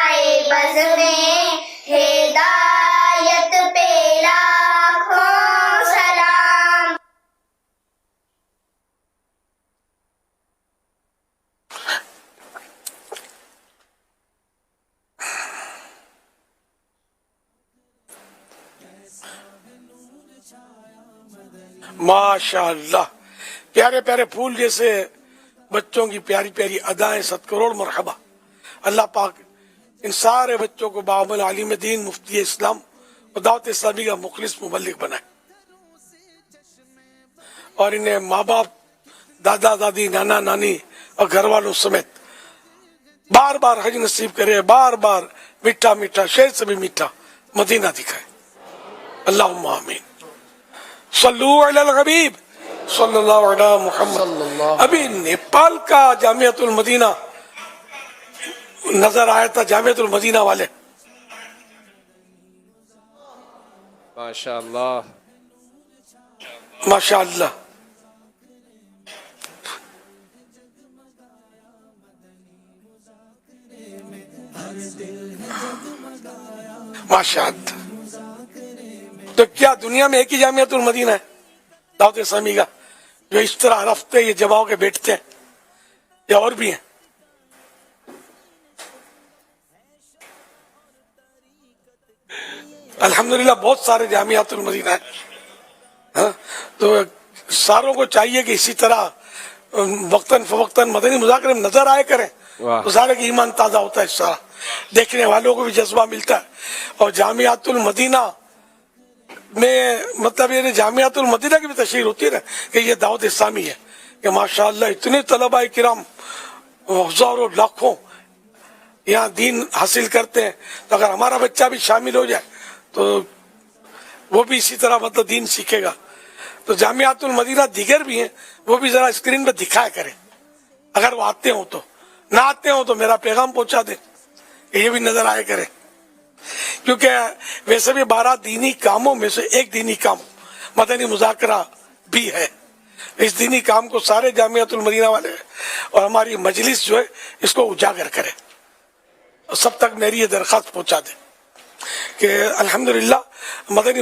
بز میں ہدایت پہ لاکھوں سلام۔ ماشاء اللہ، پیارے پیارے پھول جیسے بچوں کی پیاری پیاری ادائیں، 7 کروڑ مرحبا۔ اللہ پاک ان سارے بچوں کو باعمل عالم دین، مفتی اسلام اور دعوت اسلامی کا مخلص مبلغ بنائے، اور انہیں ماں باپ، دادا دادی، نانا نانی اور گھر والوں سمیت بار بار حج نصیب کرے، بار بار میٹھا میٹھا، شہد سے بھی میٹھا مدینہ دکھائے۔ اللہم آمین۔ صلو علی الحبیب صلی اللہ علیہ محمد۔ ابھی نیپال کا جامعۃ المدینہ نظر آیا تھا، جامعۃ المدینہ والے، ماشاء اللہ ماشاء اللہ۔ ماشاء اللہ۔ تو کیا دنیا میں ایک ہی جامعۃ المدینہ ہے دعوت اسلامی کا جو اس طرح رفتے یہ جماؤں کے بیٹھتے ہیں، یا اور بھی ہیں؟ الحمدللہ بہت سارے جامعات المدینہ ہیں، تو ساروں کو چاہیے کہ اسی طرح وقتاً فوقتاً مدنی مذاکرے میں نظر آئے کریں، تو سارے کا ایمان تازہ ہوتا ہے، اس طرح دیکھنے والوں کو بھی جذبہ ملتا ہے۔ اور جامعات المدینہ میں مطلب یہ جامعات المدینہ کی بھی تشہیر ہوتی ہے نا کہ یہ دعوت اسلامی ہے، کہ ماشاءاللہ اتنے طلباء کرام ہزاروں لاکھوں یہاں دین حاصل کرتے ہیں، تو اگر ہمارا بچہ بھی شامل ہو جائے تو وہ بھی اسی طرح مطلب دین سیکھے گا۔ تو جامعات المدینہ دیگر بھی ہیں، وہ بھی ذرا اسکرین پہ دکھایا کریں، اگر وہ آتے ہوں تو، نہ آتے ہوں تو میرا پیغام پہنچا دیں کہ یہ بھی نظر آئے کریں، کیونکہ ویسے بھی 12 دینی کاموں میں سے ایک دینی کام مدنی مذاکرہ بھی ہے۔ اس دینی کام کو سارے جامعۃ المدینہ والے اور ہماری مجلس جو ہے اس کو اجاگر کرے، سب تک میری یہ درخواست پہنچا دیں کہ الحمدللہ مدنی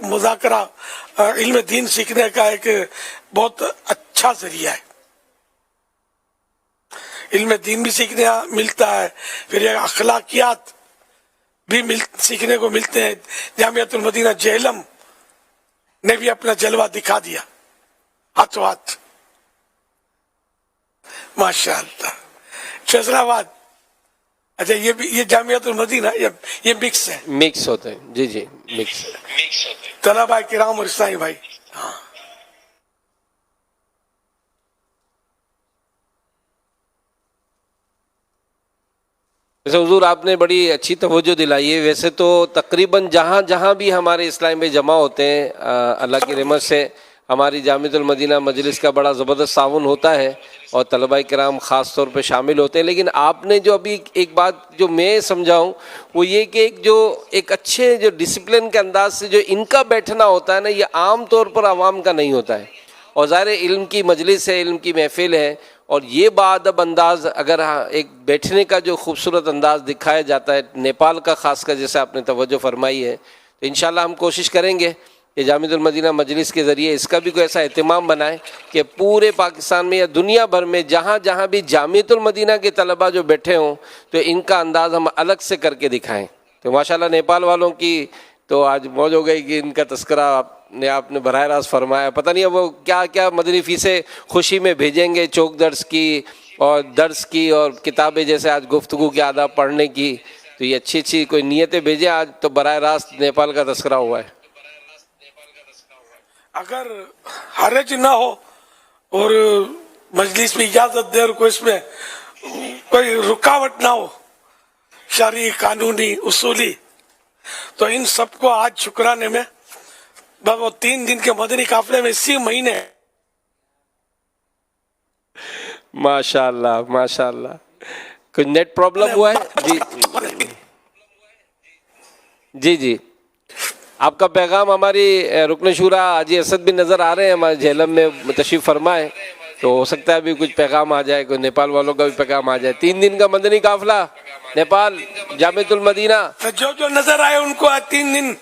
مذاکرہ علم دین سیکھنے کا ایک بہت اچھا ذریعہ ہے۔ علم دین بھی سیکھنے ملتا ہے، پھر یہ اخلاقیات بھی سیکھنے کو ملتے ہیں۔ جامعۃ المدینہ جہلم نے بھی اپنا جلوہ دکھا دیا ہاتھوں ہاتھ، ماشاء اللہ۔ فیصلہ آباد، اچھا یہ بھی یہ جامعۃ المدینہ یہ مکس ہے، مکس ہوتے ہیں، جی جی مکس طلباء کرام اور اسلامی بھائی۔ ہاں ویسے حضور آپ نے بڑی اچھی توجہ دلائی ہے۔ ویسے تو تقریباً جہاں جہاں بھی ہمارے اسلام میں جمع ہوتے ہیں، اللہ کی رحمت سے ہماری جامعۃ المدینہ مجلس کا بڑا زبردست تعاون ہوتا ہے اور طلباء کرام خاص طور پہ شامل ہوتے ہیں۔ لیکن آپ نے جو ابھی ایک بات جو میں سمجھاؤں وہ یہ کہ ایک اچھے جو ڈسپلن کے انداز سے جو ان کا بیٹھنا ہوتا ہے نا، یہ عام طور پر عوام کا نہیں ہوتا ہے، اور ظاہر علم کی مجلس ہے، علم کی محفل ہے، اور یہ باادب انداز اگر ایک بیٹھنے کا جو خوبصورت انداز دکھایا جاتا ہے نیپال کا خاص کر جیسے آپ نے توجہ فرمائی ہے، تو انشاءاللہ ہم کوشش کریں گے کہ جامعۃ المدینہ مجلس کے ذریعے اس کا بھی کوئی ایسا اہتمام بنائے کہ پورے پاکستان میں یا دنیا بھر میں جہاں جہاں بھی جامعۃ المدینہ کے طلباء جو بیٹھے ہوں تو ان کا انداز ہم الگ سے کر کے دکھائیں. تو ماشاءاللہ نیپال والوں کی تو آج موج ہو گئی کہ ان کا تذکرہ آپ نے براہ راست فرمایا. پتہ نہیں وہ کیا کیا مدنی فیسیں خوشی میں بھیجیں گے، چوک درس کی اور درس کی اور کتابیں جیسے آج گفتگو کے آداب پڑھنے کی. تو یہ اچھی اچھی کوئی نیتیں بھیجیں. آج تو براہ راست نیپال کا تذکرہ ہوا ہے. اگر حرج نہ ہو اور مجلس میں اجازت دے اور کوئی اس میں کوئی رکاوٹ نہ ہو شرعی قانونی اصولی، تو ان سب کو آج شکرانے میں وہ 3 دن کے مدنی قافلے میں اسی مہینے. ماشاءاللہ ماشاءاللہ. کوئی نیٹ پرابلم ہوا ہے؟ جی آپ کا پیغام ہماری رکن شورا حاجی اسد بھی نظر آ رہے ہیں ہمارے جہلم میں تشریف فرمائے، تو ہو سکتا ہے ابھی کچھ پیغام آ جائے، کوئی نیپال والوں کا بھی پیغام آ جائے. 3 دن کا مدنی قافلہ نیپال جامعۃ المدینہ. جو نظر آئے ان کو 3 دن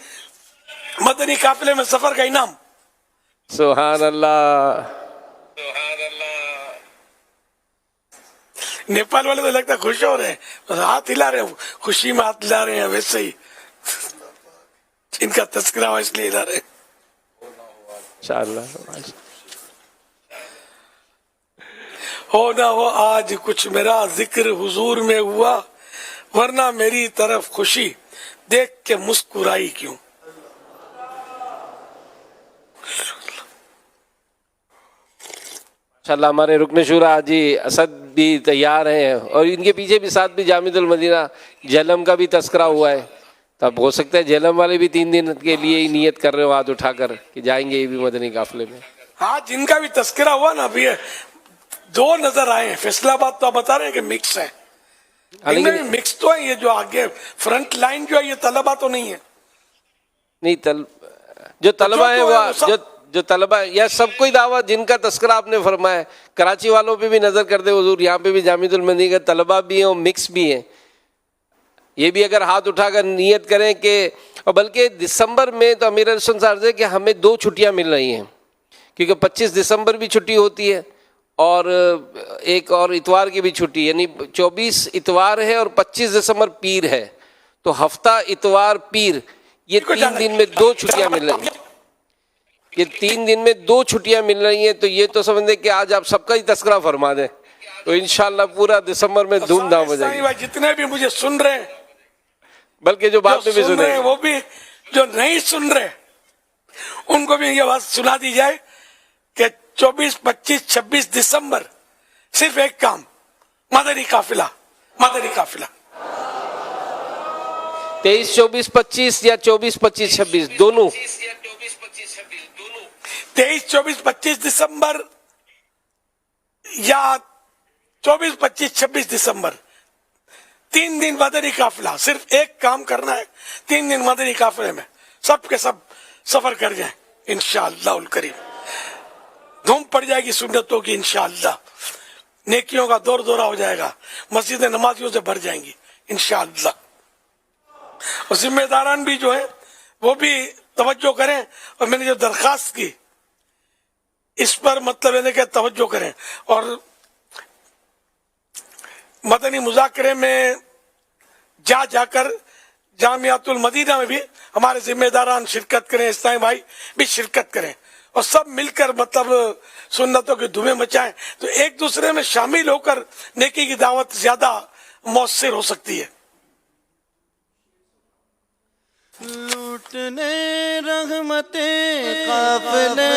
مدنی قافلے میں سفر کا انعام. سبحان اللہ. نیپال والے تو لگتا ہے خوش ہو رہے ہیں، ہاتھ ہلا رہے ہیں، خوشی میں ہاتھ ہلا رہے ہیں. ویسے ہی ان کا تذکرہ ہوا اس لیے ہلا رہے ہیں. انشاءاللہ ہو نہ ہو آج کچھ میرا ذکر حضور میں ہوا، ورنہ میری طرف خوشی دیکھ کے مسکرائی کیوں. انشاءاللہ ہمارے رکن شورا حاجی اسد بھی تیار ہیں اور ان کے پیچھے بھی ساتھ بھی جامعۃ المدینہ جہلم کا بھی تذکرہ ہوا ہے. تو اب ہو سکتا ہے جہلم والے بھی 3 دن کے لیے ہی نیت کر رہے ہو ہاتھ اٹھا کر کہ جائیں گے یہ بھی مدنی قافلے میں. ہاں جن کا بھی تذکرہ ہوا نا ابھی 2 نظر آئے ہیں. فیصلہ آباد تو آپ بتا رہے ہیں کہ مکس ہے، ان میں بھی مکس تو ہے. یہ جو آگے فرنٹ لائن جو ہے یہ طلبہ تو نہیں ہے. نہیں جو طلبہ ہیں وہ جو طلبہ یا سب کوئی دعوت جن کا تذکرہ آپ نے فرمایا. کراچی والوں پہ بھی نظر کر دے حضور، یہاں پہ بھی جامعۃ المدینہ کے طلبہ بھی ہیں اور مکس بھی ہیں. یہ بھی اگر ہاتھ اٹھا کر نیت کریں کہ، اور بلکہ دسمبر میں تو امیر علیہ السلام عرض ہے کہ ہمیں 2 چھٹیاں مل رہی ہیں، کیونکہ 25 دسمبر بھی چھٹی ہوتی ہے اور ایک اور اتوار کی بھی چھٹی، یعنی 24 اتوار ہے اور 25 دسمبر پیر ہے. تو ہفتہ اتوار پیر یہ 3 دن میں 2 چھٹیاں مل رہی ہیں. یہ 3 دن میں 2 چھٹیاں مل رہی ہیں. تو یہ تو سمجھ لیں کہ آج آپ سب کا ہی تذکرہ فرما دیں تو انشاءاللہ پورا دسمبر میں دھوم دھام ہو جائے گی. جتنے بھی مجھے سن رہے ہیں، بلکہ جو بعد میں بھی سن رہے ہیں، وہ بھی جو نہیں سن رہے ان کو بھی یہ بات سنا دی جائے کہ 24 25 26 دسمبر صرف ایک کام، مدنی قافلہ. مدنی قافلہ 23 24 25 یا 24 25 26 دونوں. 23 24 25 دسمبر یا 24 25 26 دسمبر 3 دن مدنی قافلہ. صرف ایک کام کرنا ہے، 3 دن مدنی قافلے میں سب کے سب سفر کر جائیں انشاءاللہ الکریم. دھوم پڑ جائے گی سنتوں کی انشاءاللہ. نیکیوں کا دور دورہ ہو جائے گا، مسجدیں نمازیوں سے بھر جائیں گی انشاءاللہ. اور ذمہ داران بھی جو ہیں وہ بھی توجہ کریں. اور میں نے جو درخواست کی اس پر مطلب ہے کہ توجہ کریں اور مدنی مذاکرے میں جا کر جامعۃ المدینہ میں بھی ہمارے ذمہ داران شرکت کریں، اسلامی بھائی بھی شرکت کریں اور سب مل کر مطلب سنتوں کی دھومیں مچائیں. تو ایک دوسرے میں شامل ہو کر نیکی کی دعوت زیادہ مؤثر ہو سکتی ہے. لوٹنے رحمتیں قافلے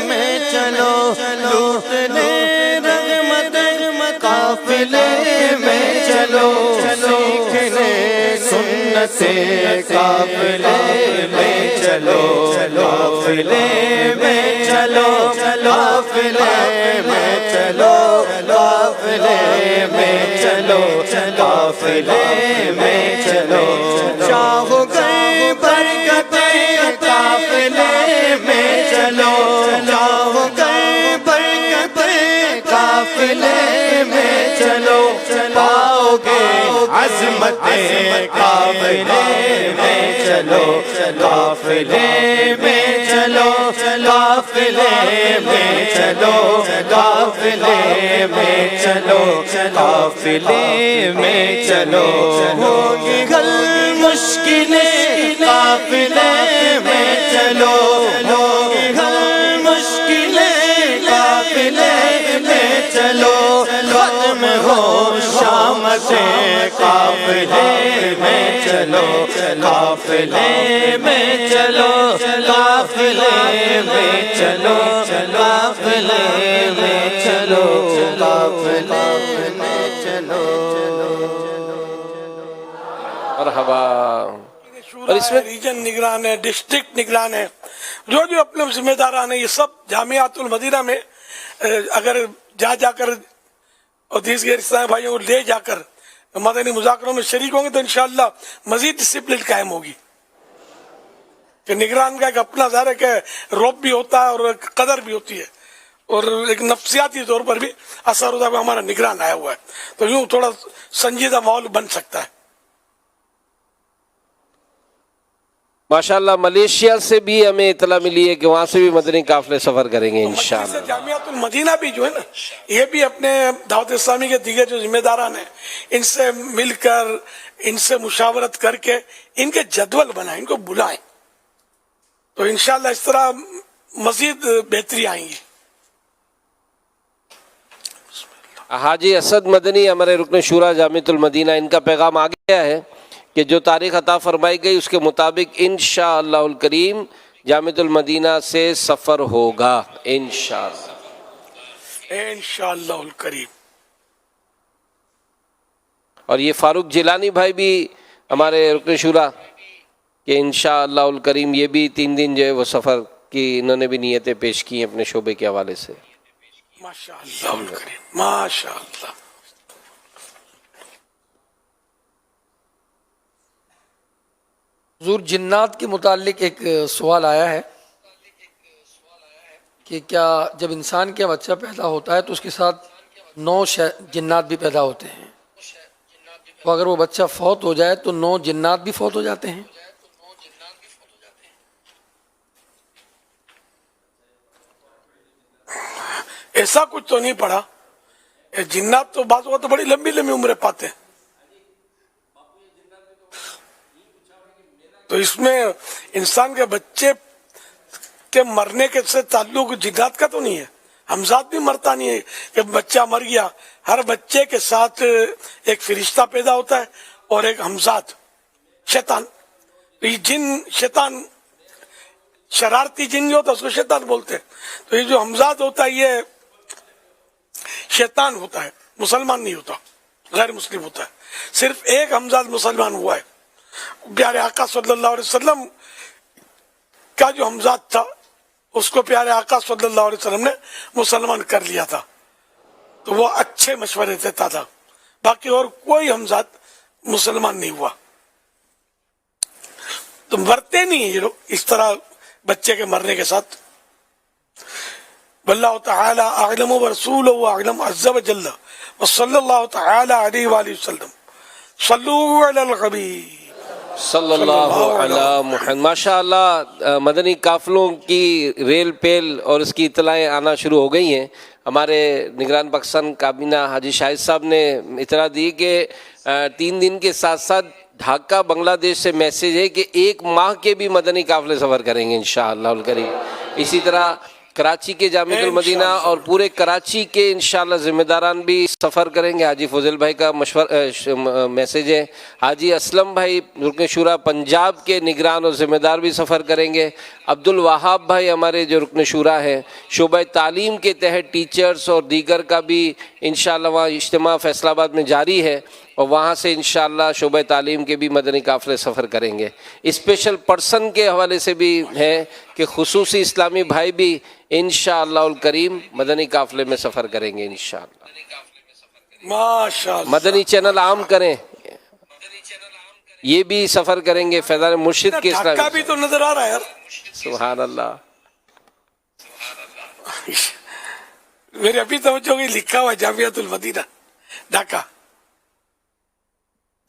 میں چلو، لوٹنے رحمتیں قافلے میں چلو، سیکھنے سنتیں قافلے میں چلو، قافلے میں چلو، قافلے میں چلو، قافلے میں چلو، قافلے میں چلو. چاہو گئے برکتیں قافلے میں چلو، چاہو گئے برکتیں قافلے عظمت قافلے میں چلو قافلے میں چلو قافلے میں چلو قافلے میں چلو قافلے میں چلو ہوگی حل مشکلیں قافلے میں چلو ہوگی حل مشکلیں قافلے میں چلو ختم ہو شامتیں قافلے میں چلو قافلے میں چلو قافلے میں چلو قافلے میں چلو قافلے میں چلو مرحبا. اور اس میں ریجن نگران ہے، ڈسٹرکٹ نگران ہے، جو اپنے ذمہ داران ہیں، یہ سب جامعات المدینہ میں اگر جا کر اور دیگر اسلامی بھائیوں کو لے جا کر مدنی مذاکروں میں شریک ہوں گے تو انشاءاللہ مزید ڈسپلن قائم ہوگی. کہ نگران کا ایک اپنا ظاہر ہے کہ روب بھی ہوتا ہے اور ایک قدر بھی ہوتی ہے اور ایک نفسیاتی طور پر بھی اثر ہوتا ہے کہ ہمارا نگران آیا ہوا ہے، تو یوں تھوڑا سنجیدہ ماحول بن سکتا ہے. ماشاءاللہ ملیشیا سے بھی ہمیں اطلاع ملی ہے کہ وہاں سے بھی مدنی قافلے سفر کریں گے انشاءاللہ. جامعات المدینہ بھی جو ہے نا، یہ بھی اپنے دعوت اسلامی کے دیگر جو ذمہ داران ہیں ان سے مل کر، ان سے مشاورت کر کے ان کے جدول بنائیں، ان کو بلائیں، تو انشاءاللہ اس طرح مزید بہتری آئیں گی. حاجی اسد مدنی ہمارے رکن شورا جامعۃ المدینہ، ان کا پیغام آ گیا ہے کہ جو تاریخ عطا فرمائی گئی اس کے مطابق انشاءاللہ الکریم جامعۃ المدینہ سے سفر ہوگا انشاءاللہ الکریم. اور یہ فاروق جیلانی بھائی بھی ہمارے رکن شورا کہ انشاءاللہ الکریم یہ بھی 3 دن جو ہے وہ سفر کی انہوں نے بھی نیتیں پیش کی ہیں اپنے شعبے کے حوالے سے. ماشاءاللہ الکریم ماشاءاللہ. حضور جنات کے متعلق ایک سوال آیا ہے کہ کیا جب انسان کا بچہ پیدا ہوتا ہے تو اس کے ساتھ 9 جنات بھی پیدا ہوتے ہیں، تو اگر وہ بچہ فوت ہو جائے تو 9 جنات بھی فوت ہو جاتے ہیں؟ ایسا کچھ تو نہیں پڑا. جنات تو بعض اوقات تو بڑی لمبی لمبی عمریں پاتے ہیں، تو اس میں انسان کے بچے کے مرنے کے سے تعلق جنات کا تو نہیں ہے. ہمزاد بھی مرتا نہیں ہے کہ بچہ مر گیا، ہر بچے کے ساتھ ایک فرشتہ پیدا ہوتا ہے اور ایک ہمزاد شیطان. یہ جن شیطان شرارتی جن جو ہوتا ہے اس کو شیطان بولتے ہیں، تو یہ جو ہمزاد ہوتا ہے یہ شیطان ہوتا ہے، مسلمان نہیں ہوتا، غیر مسلم ہوتا ہے. صرف ایک ہمزاد مسلمان ہوا ہے، پیارے آقا صلی اللہ علیہ وسلم کا جو ہمزاد تھا اس کو پیارے آقا صلی اللہ علیہ وسلم نے مسلمان کر لیا تھا، تو وہ اچھے مشورے دیتا تھا. باقی اور کوئی ہمزاد مسلمان نہیں ہوا. تو مرتے نہیں ہیں یہ لوگ اس طرح بچے کے مرنے کے ساتھ. واللہ تعالی اعلم ورسولہ اعلم عز وجل وصلی اللہ تعالی علیہ وآلہ وسلم. صلو علی الحبیب صلی اللہ علی محمد. ماشاء اللہ مدنی قافلوں کی ریل پیل اور اس کی اطلاعیں آنا شروع ہو گئی ہیں. ہمارے نگران پاکستان کابینہ حاجی شاہد صاحب نے اطلاع دی کہ 3 دن کے ساتھ ساتھ ڈھاکہ بنگلہ دیش سے میسیج ہے کہ 1 ماہ کے بھی مدنی قافلے سفر کریں گے انشاءاللہ الکریم. اسی طرح کراچی کے جامعۃ المدینہ اور پورے کراچی کے انشاءاللہ ذمہ داران بھی سفر کریں گے. حاجی فضل بھائی کا میسیج ہے. حاجی اسلم بھائی رکن شورا پنجاب کے نگران اور ذمہ دار بھی سفر کریں گے. عبد الوہاب بھائی ہمارے جو رکن شورا ہیں شعبہ تعلیم کے تحت ٹیچرز اور دیگر کا بھی انشاءاللہ وہاں اجتماع فیصل آباد میں جاری ہے اور وہاں سے انشاءاللہ شعبہ تعلیم کے بھی مدنی قافلے سفر کریں گے. اسپیشل پرسن کے حوالے سے بھی ہے کہ خصوصی اسلامی بھائی بھی انشاءاللہ الکریم مدنی قافلے میں سفر کریں گے انشاءاللہ. ماشاءاللہ مدنی چینل عام کریں، یہ بھی سفر کریں گے فیضان مرشد کے اسلام. ڈھاکہ بھی تو نظر آ رہا ہے یار. سبحان اللہ. میرے ابھی توجہ ہوگی لکھا ہوا جامعۃ المدینہ ڈھاکہ.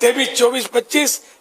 23, 24, 25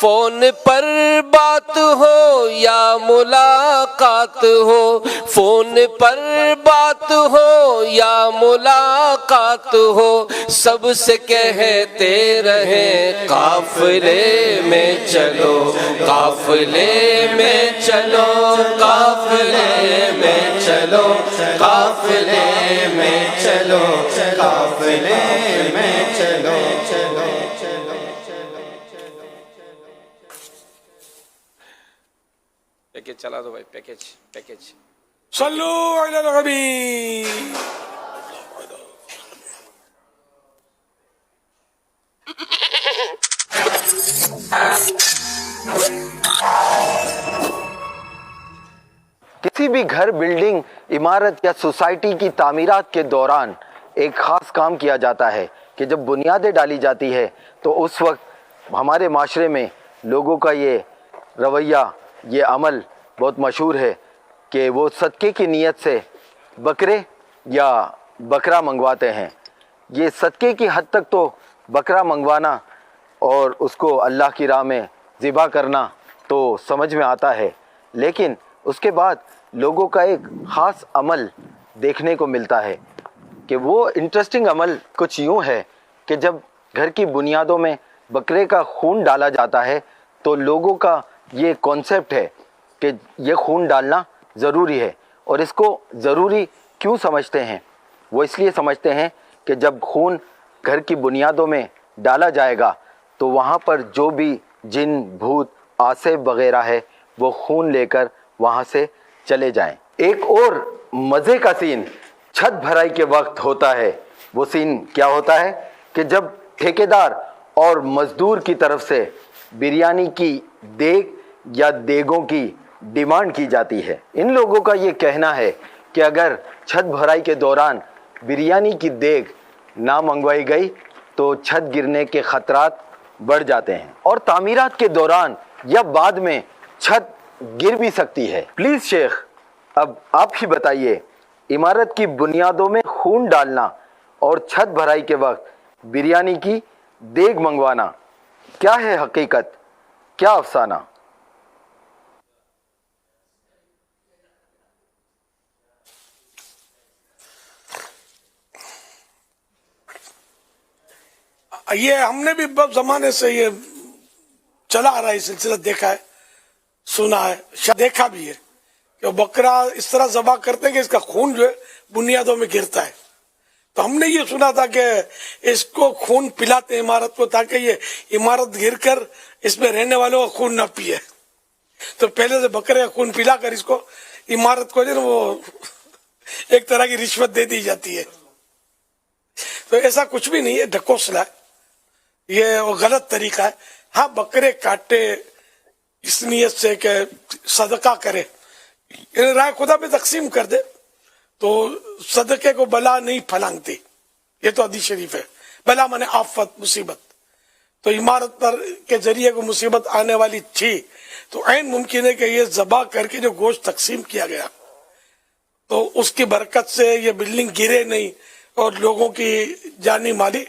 فون پر بات ہو یا ملاقات ہو، فون پر بات ہو یا ملاقات ہو، سب سے کہتے رہیں قافلے میں چلو، قافلے میں چلو، قافلے میں چلو، قافلے میں چلو، قافلے میں چلو، پیکیج چلا دو بھائی، پیکیج صلو علی النبی. کسی بھی گھر، بلڈنگ، عمارت یا سوسائٹی کی تعمیرات کے دوران ایک خاص کام کیا جاتا ہے کہ جب بنیادیں ڈالی جاتی ہے تو اس وقت ہمارے معاشرے میں لوگوں کا یہ رویہ، یہ عمل بہت مشہور ہے کہ وہ صدقے کی نیت سے بکرے یا بکرا منگواتے ہیں. یہ صدقے کی حد تک تو بکرا منگوانا اور اس کو اللہ کی راہ میں ذبح کرنا تو سمجھ میں آتا ہے، لیکن اس کے بعد لوگوں کا ایک خاص عمل دیکھنے کو ملتا ہے کہ وہ انٹرسٹنگ عمل کچھ یوں ہے کہ جب گھر کی بنیادوں میں بکرے کا خون ڈالا جاتا ہے تو لوگوں کا یہ کانسیپٹ ہے کہ یہ خون ڈالنا ضروری ہے. اور اس کو ضروری کیوں سمجھتے ہیں؟ وہ اس لیے سمجھتے ہیں کہ جب خون گھر کی بنیادوں میں ڈالا جائے گا تو وہاں پر جو بھی جن، بھوت، آسیب وغیرہ ہے وہ خون لے کر وہاں سے چلے جائیں. ایک اور مزے کا سین چھت بھرائی کے وقت ہوتا ہے. وہ سین کیا ہوتا ہے کہ جب ٹھیکیدار اور مزدور کی طرف سے بریانی کی دیگ یا دیگوں کی ڈیمانڈ کی جاتی ہے. ان لوگوں کا یہ کہنا ہے کہ اگر چھت بھرائی کے دوران بریانی کی دیگ نہ منگوائی گئی تو چھت گرنے کے خطرات بڑھ جاتے ہیں اور تعمیرات کے دوران یا بعد میں چھت گر بھی سکتی ہے. پلیز شیخ، اب آپ ہی بتائیے، عمارت کی بنیادوں میں خون ڈالنا اور چھت بھرائی کے وقت بریانی کی دیگ منگوانا کیا ہے حقیقت، کیا افسانہ؟ یہ ہم نے بھی بہت زمانے سے یہ چلا آ رہا ہے سلسلہ، دیکھا ہے، سنا ہے، شاید دیکھا بھی ہے کہ بکرا اس طرح ذبح کرتے ہیں کہ اس کا خون جو ہے بنیادوں میں گرتا ہے. تو ہم نے یہ سنا تھا کہ اس کو خون پلاتے ہیں عمارت کو تاکہ یہ عمارت گر کر اس میں رہنے والوں کا خون نہ پیے. تو پہلے سے بکرے کا خون پلا کر اس کو عمارت کو جو ہے وہ ایک طرح کی رشوت دے دی جاتی ہے. تو ایسا کچھ بھی نہیں ہے، ڈھکوسلا ہے، یہ غلط طریقہ ہے. ہاں بکرے کاٹے اس نیت سے کہ صدقہ کرے، رائے خدا پہ تقسیم کر دے تو صدقے کو بلا نہیں پھلانگتی. یہ تو حدیث شریف ہے. بلا مانے آفت، مصیبت. تو عمارت پر کے ذریعے کو مصیبت آنے والی تھی تو عین ممکن ہے کہ یہ ذبح کر کے جو گوشت تقسیم کیا گیا تو اس کی برکت سے یہ بلڈنگ گرے نہیں اور لوگوں کی جانی مالی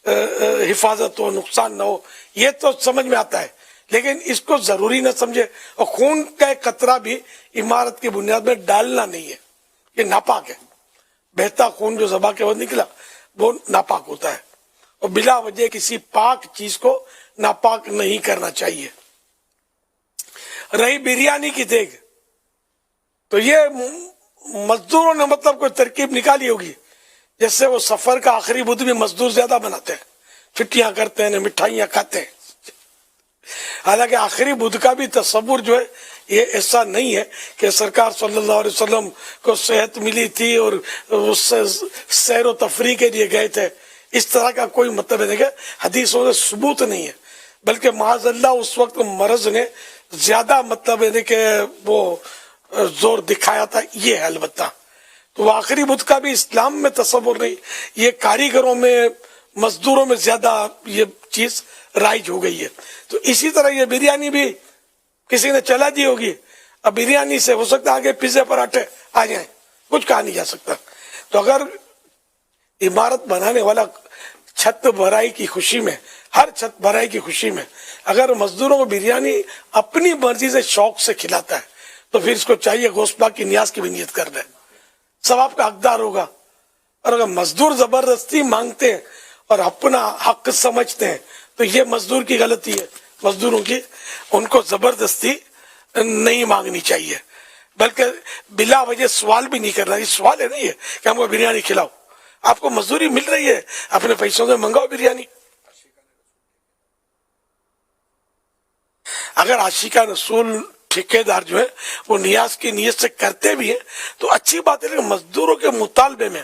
حفاظت ہو، نقصان نہ ہو. یہ تو سمجھ میں آتا ہے، لیکن اس کو ضروری نہ سمجھے. اور خون کا ایک قطرہ بھی عمارت کی بنیاد میں ڈالنا نہیں ہے، یہ ناپاک ہے. بہتا خون جو ذبح کے بعد نکلا وہ ناپاک ہوتا ہے، اور بلا وجہ کسی پاک چیز کو ناپاک نہیں کرنا چاہیے. رہی بریانی کی دیگ، تو یہ مزدوروں نے مطلب کوئی ترکیب نکالی ہوگی. جیسے وہ سفر کا آخری بدھ بھی مزدور زیادہ بناتے ہیں، چھٹیاں کرتے ہیں، مٹھائیاں کھاتے ہیں. حالانکہ آخری بدھ کا بھی تصور جو ہے یہ ایسا نہیں ہے کہ سرکار صلی اللہ علیہ وسلم کو صحت ملی تھی اور سیر و تفریح کے لیے گئے تھے. اس طرح کا کوئی مطلب نہیں کہ حدیثوں سے ثبوت نہیں ہے، بلکہ معاذ اللہ اس وقت مرض نے زیادہ مطلب ہے کہ وہ زور دکھایا تھا. یہ ہے البتہ تو آخری بدھ کا بھی اسلام میں تصور نہیں، یہ کاریگروں میں، مزدوروں میں زیادہ یہ چیز رائج ہو گئی ہے. تو اسی طرح یہ بریانی بھی کسی نے چلا دی ہوگی. اب بریانی سے ہو سکتا ہے آگے پیزے پراٹھے آ جائیں، کچھ کہا نہیں جا سکتا. تو اگر عمارت بنانے والا چھت بھرائی کی خوشی میں ہر چھت بھرائی کی خوشی میں اگر مزدوروں کو بریانی اپنی مرضی سے شوق سے کھلاتا ہے تو پھر اس کو چاہیے گوشت پاک کی نیاز کی بھی نیت کر دے، ثواب کا حقدار ہوگا. اور اگر مزدور زبردستی مانگتے ہیں اور اپنا حق سمجھتے ہیں تو یہ مزدور کی غلطی ہے. مزدوروں کی ان کو زبردستی نہیں مانگنی چاہیے، بلکہ بلا وجہ سوال بھی نہیں کرنا. یہ سوال ہے نہیں ہے کہ ہم کو بریانی کھلاؤ، آپ کو مزدوری مل رہی ہے، اپنے پیسوں سے منگاؤ بریانی. اگر عاشقان رسول ٹھیکیدار جو ہے وہ نیاز کی نیت سے کرتے بھی ہیں تو اچھی بات ہے، لیکن مزدوروں کے مطالبے میں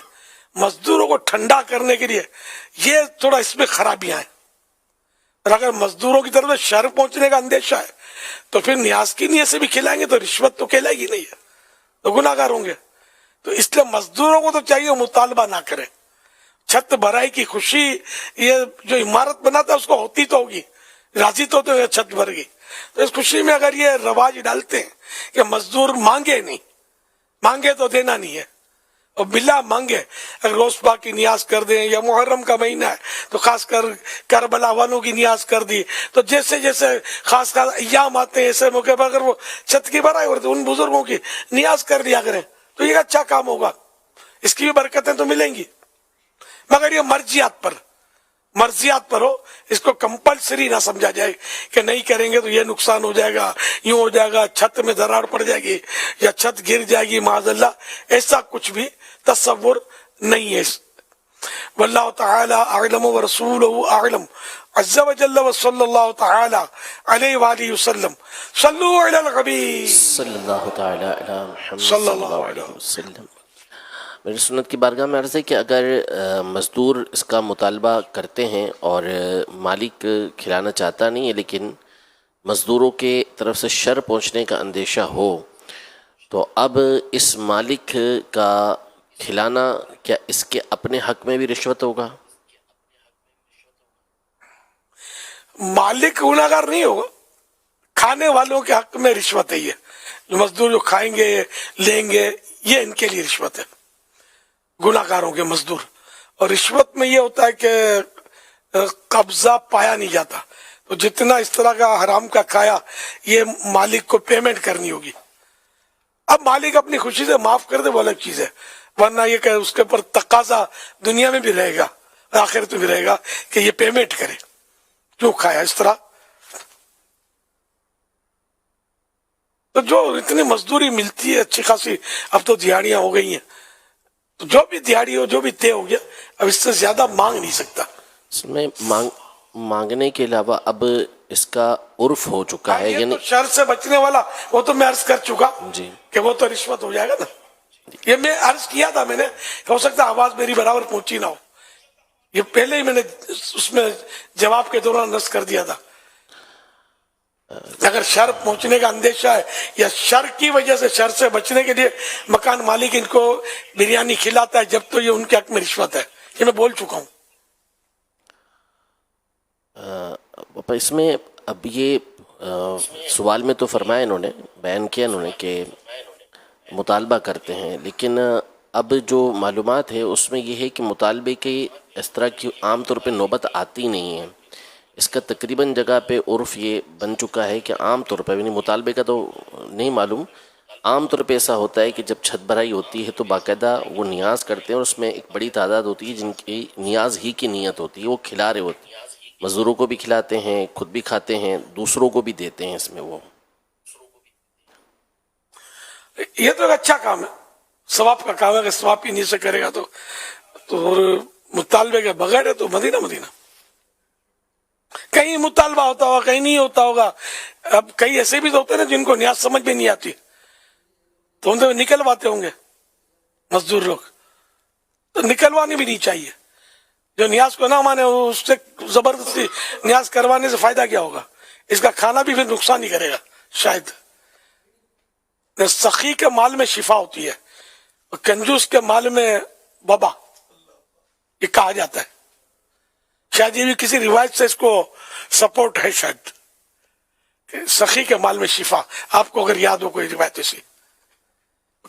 مزدوروں کو ٹھنڈا کرنے کے لیے یہ تھوڑا اس میں خرابیاں ہیں. اور اگر مزدوروں کی طرف سے شر پہنچنے کا اندیشہ ہے تو پھر نیاز کی نیت سے بھی کھلائیں گے تو رشوت تو کھلائے گی نہیں ہے، تو گناہ گار ہوں گے. تو اس لیے مزدوروں کو تو چاہیے مطالبہ نہ کرے. چھت بھرائی کی خوشی یہ جو عمارت بناتا ہے اس کو ہوتی تو ہوگی، راضی تو ہوتے ہیں چھت بھر گئی. تو اس خوشی میں اگر یہ رواج ڈالتے ہیں کہ مزدور مانگے نہیں، مانگے تو دینا نہیں ہے، اور بلا مانگے اگر روز پاک کی نیاز کر دیں، یا محرم کا مہینہ ہے تو خاص کر کربلا والوں کی نیاز کر دی، تو جیسے جیسے خاص ایام آتے ہیں ایسے موقع پر اگر وہ چھت کی بھرائی ہوتی ان بزرگوں کی نیاز کر لیا کریں تو یہ اچھا کام ہوگا، اس کی بھی برکتیں تو ملیں گی. مگر یہ مرضیات پر ہو، اس کو کمپلسری نہ سمجھا جائے کہ نہیں کریں گے تو یہ نقصان ہو جائے گا، یوں ہو جائے گا، چھت میں دراڑ پڑ جائے گی یا چھت گر جائے گی معاذ اللہ. ایسا کچھ بھی تصور نہیں ہے. واللہ تعالی اعلم ورسولہ اعلم عز وجل وصلی اللہ تعالی علیہ وآلہ وسلم. صلو علی الحبیب صلی اللہ تعالی علی محمد صلی اللہ علیہ وسلم. میری سنت کی بارگاہ میں عرض ہے کہ اگر مزدور اس کا مطالبہ کرتے ہیں اور مالک کھلانا چاہتا نہیں ہے لیکن مزدوروں کے طرف سے شر پہنچنے کا اندیشہ ہو تو اب اس مالک کا کھلانا کیا اس کے اپنے حق میں بھی رشوت ہوگا؟ مالک گناہ گار نہیں ہوگا، کھانے والوں کے حق میں رشوت ہے. یہ جو مزدور جو کھائیں گے لیں گے یہ ان کے لیے رشوت ہے، گناہ گاروں کے مزدور. اور رشوت میں یہ ہوتا ہے کہ قبضہ پایا نہیں جاتا، تو جتنا اس طرح کا حرام کا کھایا یہ مالک کو پیمنٹ کرنی ہوگی. اب مالک اپنی خوشی سے معاف کر دے وہ الگ چیز ہے، ورنہ یہ کہ اس کے پر تقاضا دنیا میں بھی رہے گا آخرت میں بھی رہے گا کہ یہ پیمنٹ کرے، کیوں کھایا اس طرح. تو جو اتنی مزدوری ملتی ہے اچھی خاصی، اب تو دیہڑیاں ہو گئی ہیں، تو جو بھی دیہڑی ہو جو بھی طے ہو گیا اب اس سے زیادہ مانگ نہیں سکتا. اس میں مانگنے کے علاوہ اب اس کا عرف ہو چکا ہے، یعنی شر سے بچنے والا وہ تو میں عرض کر چکا جی کہ وہ تو رشوت ہو جائے گا نا. یہ میں عرض کیا تھا میں نے، ہو سکتا آواز میری برابر پہنچی نہ ہو، یہ پہلے ہی میں نے اس میں جواب کے دوران عرض کر دیا تھا. اگر شر پہنچنے کا اندیشہ ہے یا شر کی وجہ سے شر سے بچنے کے لیے مکان مالک ان کو بریانی کھلاتا ہے جب تو یہ ان کے حق میں رشوت ہے، یہ میں بول چکا ہوں. اس میں اب یہ سوال میں تو فرمایا انہوں نے، بیان کیا انہوں نے کہ مطالبہ کرتے ہیں، لیکن اب جو معلومات ہے اس میں یہ ہے کہ مطالبے کی اس طرح کی عام طور پہ نوبت آتی نہیں ہے. اس کا تقریباً جگہ پہ عرف یہ بن چکا ہے کہ عام طور پہ، یعنی مطالبے کا تو نہیں معلوم، عام طور پہ ایسا ہوتا ہے کہ جب چھت بھرائی ہوتی ہے تو باقاعدہ وہ نیاز کرتے ہیں اور اس میں ایک بڑی تعداد ہوتی ہے جن کی نیاز ہی کی نیت ہوتی ہے، وہ کھلا رہے ہوتے ہیں، مزدوروں کو بھی کھلاتے ہیں، خود بھی کھاتے ہیں، دوسروں کو بھی دیتے ہیں. اس میں وہ یہ تو ایک اچھا کام ہے، ثواب کا کام ہے. اگر ثواب کی نیت سے کرے گا تو اور مطالبے کے بغیر ہے تو مدینہ کہیں مطالبہ ہوتا ہوگا کہیں نہیں ہوتا ہوگا. اب کئی ایسے بھی تو ہوتے ہیں نا جن کو نیاز سمجھ میں نہیں آتی تو ان سے نکلواتے ہوں گے مزدور لوگ، تو نکلوانے بھی نہیں چاہیے. جو نیاز کو نہ مانے اس سے زبردستی نیاز کروانے سے فائدہ کیا ہوگا؟ اس کا کھانا بھی پھر نقصان ہی کرے گا شاید. سخی کے مال میں شفا ہوتی ہے اور کنجوس کے مال میں وبا، یہ کہا جاتا ہے. شاید یہ بھی کسی روایت سے اس کو سپورٹ ہے شاید کہ سخی کے مال میں شفا. آپ کو اگر یاد ہو کوئی روایت ایسی،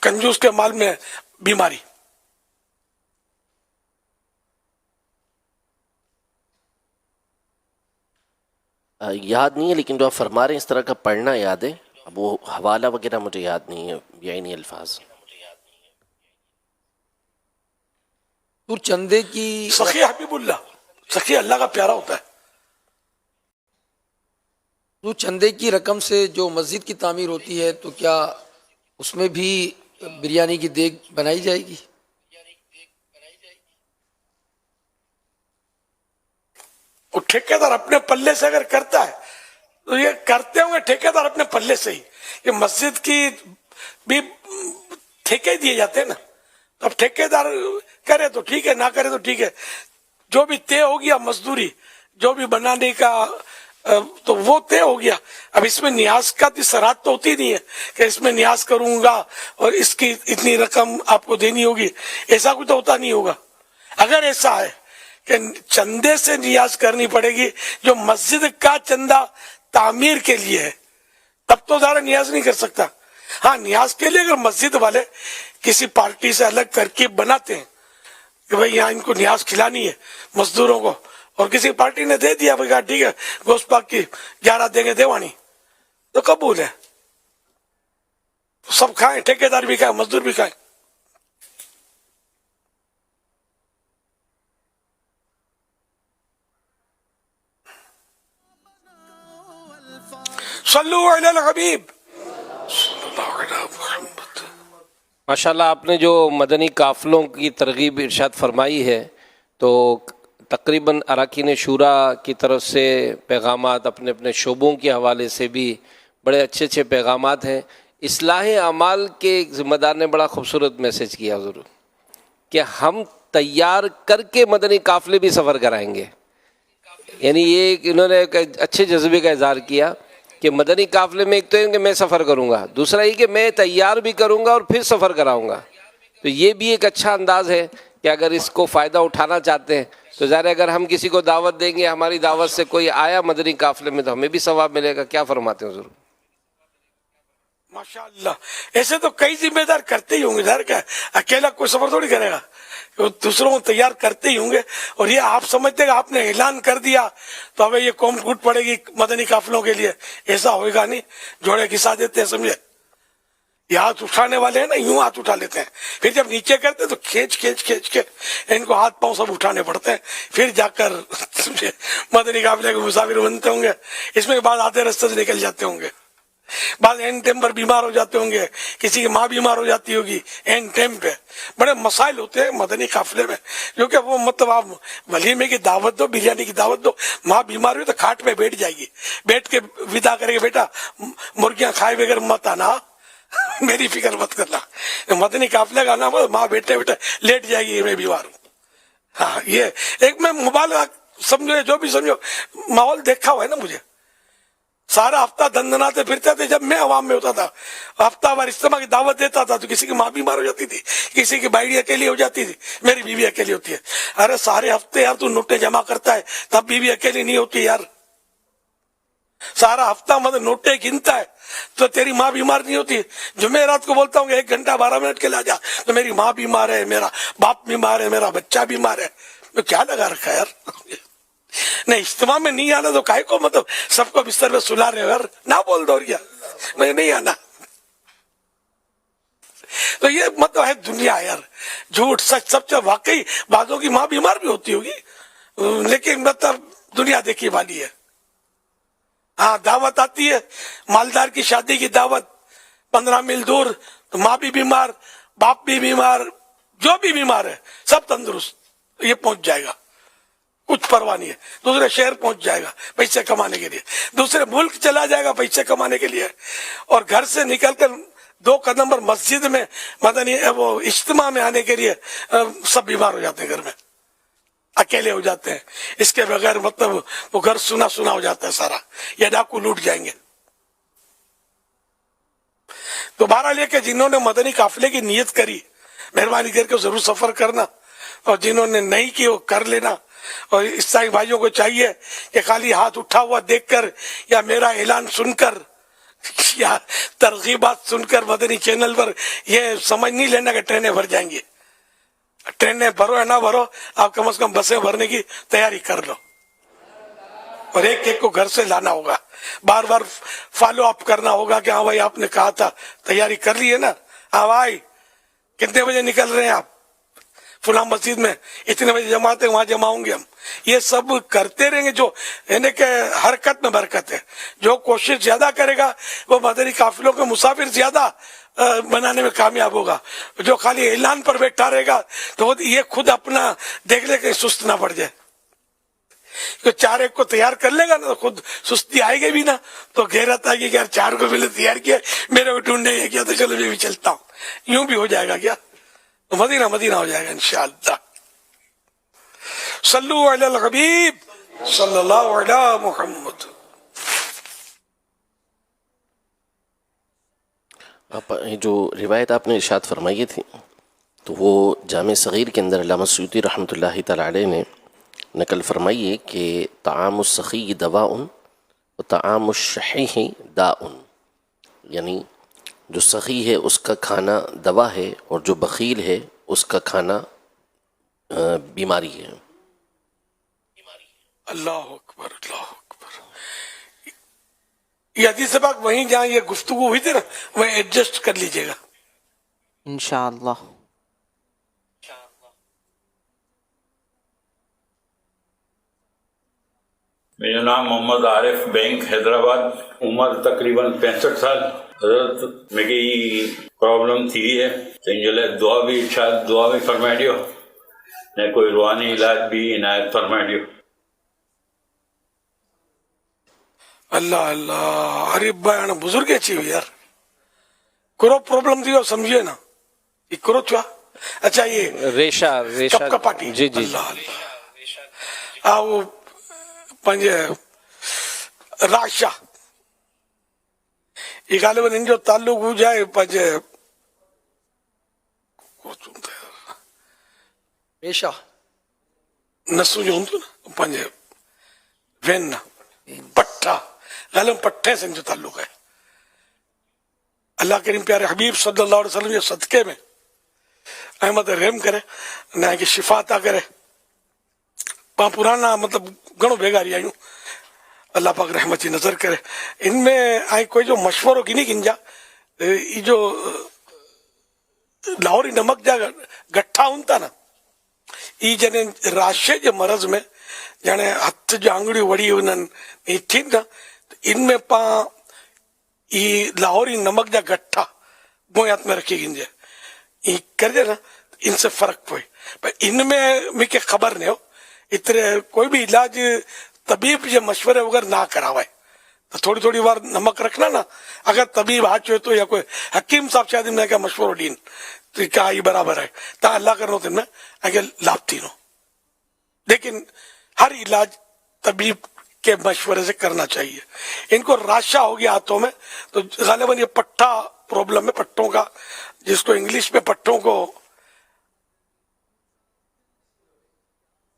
کنجوس کے مال میں بیماری. یاد نہیں ہے، لیکن جو آپ فرما رہے ہیں اس طرح کا پڑھنا یاد ہے، اب وہ حوالہ وغیرہ مجھے یاد نہیں ہے، یعنی الفاظ. تو چندے کی سخی حبیب اللہ، سخی اللہ کا پیارا ہوتا ہے. تو چندے کی رقم سے جو مسجد کی تعمیر ہوتی ہے تو کیا اس میں بھی بریانی کی دیگ بنائی جائے گی؟ وہ ٹھیکیدار اپنے پلے سے اگر کرتا ہے تو یہ کرتے ہوں گے ٹھیکیدار اپنے پلے سے ہی. یہ مسجد کی بھی ٹھیکے دیے جاتے ہیں نا، تو اب ٹھیکیدار کرے تو ٹھیک ہے، نہ کرے تو ٹھیک ہے. جو بھی طے ہو گیا مزدوری، جو بھی بنانے کا تو وہ طے ہو گیا. اب اس میں نیاز کا سرحد تو ہوتی نہیں ہے کہ اس میں نیاز کروں گا اور اس کی اتنی رقم آپ کو دینی ہوگی، ایسا کچھ تو ہوتا نہیں ہوگا. اگر ایسا ہے کہ چندے سے نیاز کرنی پڑے گی جو مسجد کا چندہ تعمیر کے لیے ہے، تب تو ذرا نیاز نہیں کر سکتا. ہاں نیاز کے لیے اگر مسجد والے کسی پارٹی سے الگ ترکیب بناتے ہیں کہ بھائی یہاں ان کو نیاز کھلانی ہے مزدوروں کو، اور کسی پارٹی نے دے دیا بھائی ٹھیک ہے گوشت پاک کی 11 دیں گے دیوانی، تو قبول ہے، سب کھائیں، ٹھیکیدار بھی کھائیں، مزدور بھی کھائیں. صلو علی الحبیب. ماشاءاللہ آپ نے جو مدنی قافلوں کی ترغیب ارشاد فرمائی ہے، تو تقریباً اراکین شورا کی طرف سے پیغامات، اپنے اپنے شعبوں کے حوالے سے بھی بڑے اچھے اچھے پیغامات ہیں. اصلاح اعمال کے ذمہ دار نے بڑا خوبصورت میسج کیا حضور کہ ہم تیار کر کے مدنی قافلے بھی سفر کرائیں گے. یعنی یہ انہوں نے ایک اچھے جذبے کا اظہار کیا کہ مدنی قافلے میں ایک تو ہے کہ میں سفر کروں گا، دوسرا یہ کہ میں تیار بھی کروں گا اور پھر سفر کراؤں گا. تو یہ بھی ایک اچھا انداز ہے کہ اگر اس کو فائدہ اٹھانا چاہتے ہیں تو ظاہر ہے اگر ہم کسی کو دعوت دیں گے، ہماری دعوت سے کوئی آیا مدنی قافلے میں تو ہمیں بھی ثواب ملے گا. کیا فرماتے ہیں ضرور؟ ماشاءاللہ ایسے تو کئی ذمہ دار کرتے ہی ہوں گے، ظاہر کیا اکیلا کوئی سفر تھوڑی کرے گا، دوسروں کو تیار کرتے ہی ہوں گے. اور یہ آپ سمجھتے کہ آپ نے اعلان کر دیا تو اب یہ قوم ٹوٹ پڑے گی مدنی قافلوں کے لیے، ایسا ہوئے گا نہیں. جوڑے گھسا دیتے ہیں سمجھے، یہ ہاتھ اٹھانے والے ہیں نا، یوں ہاتھ اٹھا لیتے ہیں، پھر جب نیچے کرتے تو کھینچ کھینچ کھینچ کے ان کو ہاتھ پاؤں سب اٹھانے پڑتے ہیں، پھر جا کر مدنی قافلے کے مسافر بنتے ہوں گے. اس میں بعد آدھے رستے سے نکل جاتے ہوں گے، بعض اینڈ ٹائم پر بیمار ہو جاتے ہوں گے، کسی کی ماں بیمار ہو جاتی ہوگی اینڈ ٹائم پہ. بڑے مسائل ہوتے ہیں مدنی قافلے میں، کیونکہ وہ مطلب آپ ولیمے کی دعوت دو، بریانی کی دعوت دو، ماں بیمار ہوئی تو کھاٹ پہ بیٹھ جائے گی، بیٹھ کے ودا کرے گی بیٹا مرغیاں کھائے بغیر مت آنا، میری فکر مت کرنا. مدنی قافلے کا نام ماں بیٹھے بیٹھے لیٹ جائے گی میں بیمار ہوں. ہاں یہ ایک میں مبالغہ سمجھو، جو بھی سمجھو، ماحول دیکھا ہوا ہے نا مجھے. سارا ہفتہ دندناتے پھرتے تھے جب میں عوام میں ہوتا تھا، ہفتہ وار اجتماع کی دعوت دیتا تھا تو کسی کی ماں بیمار ہو جاتی تھی، کسی کی بائیڑی اکیلی ہو جاتی تھی، میری بیوی اکیلی ہوتی ہے. ارے سارے ہفتے یار تو نوٹیں جمع کرتا ہے تب بیوی اکیلی نہیں ہوتی یار. سارا ہفتہ مطلب نوٹیں گنتا ہے تو تیری ماں بیمار نہیں ہوتی. جمعرات کو بولتا ہوں کہ 1 گھنٹہ 12 منٹ کے لیے آ جا، تو میری ماں بیمار ہے، میرا باپ بیمار ہے، میرا بچہ بیمار ہے. تو کیا لگا رکھا ہے یار؟ نہیں اجتماع میں نہیں آنا تو کائے کو مطلب سب کو بستر پہ سلا رہے یار، نہ بول دو کیا میں نہیں آنا. تو یہ مطلب ہے دنیا یار، جھوٹ سچ سب سے. واقعی بعضوں کی ماں بیمار بھی ہوتی ہوگی لیکن مطلب دنیا دیکھی والی ہے. ہاں دعوت آتی ہے، مالدار کی شادی کی دعوت 15 میل دور، تو ماں بھی بیمار، باپ بھی بیمار، جو بھی بیمار ہے سب تندرست، یہ پہنچ جائے گا، کچھ پرواہ نہیں ہے. دوسرے شہر پہنچ جائے گا پیسے کمانے کے لیے، دوسرے ملک چلا جائے گا پیسے کمانے کے لیے، اور گھر سے نکل کر 2 قدم پر مسجد میں مدنی وہ اجتماع میں آنے کے لیے سب بیمار ہو جاتے ہیں، گھر میں اکیلے ہو جاتے ہیں. اس کے بغیر مطلب وہ گھر سنا سنا ہو جاتا ہے سارا، یا ڈاکو لوٹ جائیں گے. تو بہرحال یہ کہ جنہوں نے مدنی قافلے کی نیت کری مہربانی کر کے ضرور سفر کرنا، اور جنہوں نے نہیں کی وہ کر لینا. اور عیسائی بھائیوں کو چاہیے کہ خالی ہاتھ اٹھا ہوا دیکھ کر یا میرا اعلان سن کر یا ترغیبات سن کر مدنی چینل پر یہ سمجھ نہیں لینا کہ ٹرینیں بھر جائیں گی. ٹرینیں بھرو یا نہ بھرو، آپ کم از کم بسیں بھرنے کی تیاری کر لو. اور ایک ایک کو گھر سے لانا ہوگا, بار بار فالو اپ کرنا ہوگا کہ ہاں بھائی آپ نے کہا تھا, تیاری کر لی ہے نا, ہاں بھائی کتنے بجے نکل رہے ہیں آپ, فلاں مسجد میں اتنے بجے جماعت ہے وہاں جمع ہوں گے ہم. یہ سب کرتے رہیں گے, جو یعنی کہ حرکت میں برکت ہے. جو کوشش زیادہ کرے گا وہ مدنی قافلوں کے مسافر زیادہ بنانے میں کامیاب ہوگا. جو خالی اعلان پر بیٹھا رہے گا تو یہ خود اپنا دیکھ لے کہ سست نہ پڑ جائے. چار ایک کو تیار کر لے گا نا تو خود سستی آئے گی بھی نا, تو غیرت آئے گی کہ یار چار کو میں نے تیار کیا, میرے کو ڈھونڈنے یہ کیا, تو چلو میں بھی چلتا ہوں. یوں بھی ہو جائے گا کیا, مدینہ مدینہ ہو جائے گا انشاءاللہ. صلو علی الحبیب صلی اللہ علی محمد. آپ جو روایت آپ نے ارشاد فرمائی تھی تو وہ جامع صغیر کے اندر علامہ سیوطی رحمۃ اللہ تعالی علیہ نے نقل فرمائی ہے کہ طعام السخی دواء و طعام الشحیح داء, یعنی جو سخی ہے اس کا کھانا دوا ہے اور جو بخیل ہے اس کا کھانا بیماری ہے. اللہ اکبر اللہ اکبر. یہ حدیث پاک وہیں جہاں یہ گفتگو ہوئی تھی نا وہیں ایڈجسٹ کر لیجئے گا انشاءاللہ. میرا نام محمد عارف, بینک حیدرآباد, عمر تقریباً 65 سال. حضرت میری پرابلم تھی ہے انجلے دعا بھی شاید دعا بھی فرمائی دیو نے کوئی روحانی علاج بھی عنایت فرمائی دیو. اللہ اللہ. عارف بھائی بزرگ اچھی ہوئی یار, کرو پرابلم تھی سمجھیے نا, یہ کرو چھوا. اچھا یہ ریشا کپ کا پاٹی, جی جی اللہ اللہ. وہ پنجے راشا یہ غالباً ان جو تعلق ہو جائے پنجے ریشا نسو جو ہوں نا پنجے وین پٹھا, غالباً پٹھے سے ان جو تعلق ہے. اللہ کریم پیارے حبیب صلی اللہ علیہ وسلم یہ صدقے میں احمد رحم کرے نہ کہ شفا عطا کرے. پرانا مطلب گھنو بھیگا رہی آئیوں, اللہ پاک رحمت جی نظر کرے. ان میں آئی کوئی جو مشوروں کی نہیں گنجا, یہ جو لاہوری نمک جا گٹھا ہونتا نا, یہ جنے راشے جو مرض میں جانے ہاتھ جو آنگڑی وڑی انہوں نے تھی نا, ان میں پا یہ لاہوری نمک جا گٹھا بویات میں رکھی گنجے یہ کر دے نا, ان سے فرق پوئے. پر ان میں مجھے خبر نہیں ہو اتنے کوئی بھی علاج طبیب یہ مشورے وغیرہ نہ کراوائے تو تھوڑی تھوڑی بار نمک رکھنا نا. اگر طبیب آج ہوئے تو یا کوئی حکیم صاحب شاید نے کہا مشورہ دین تو کہا یہ برابر ہے تا اللہ کرنو تم نے اگر لابھ تینو. لیکن ہر علاج طبیب کے مشورے سے کرنا چاہیے. ان کو راشا ہو گیا ہاتھوں میں تو غالباً یہ پٹھا پرابلم ہے, پٹھوں کا, جس کو انگلش میں پٹھوں کو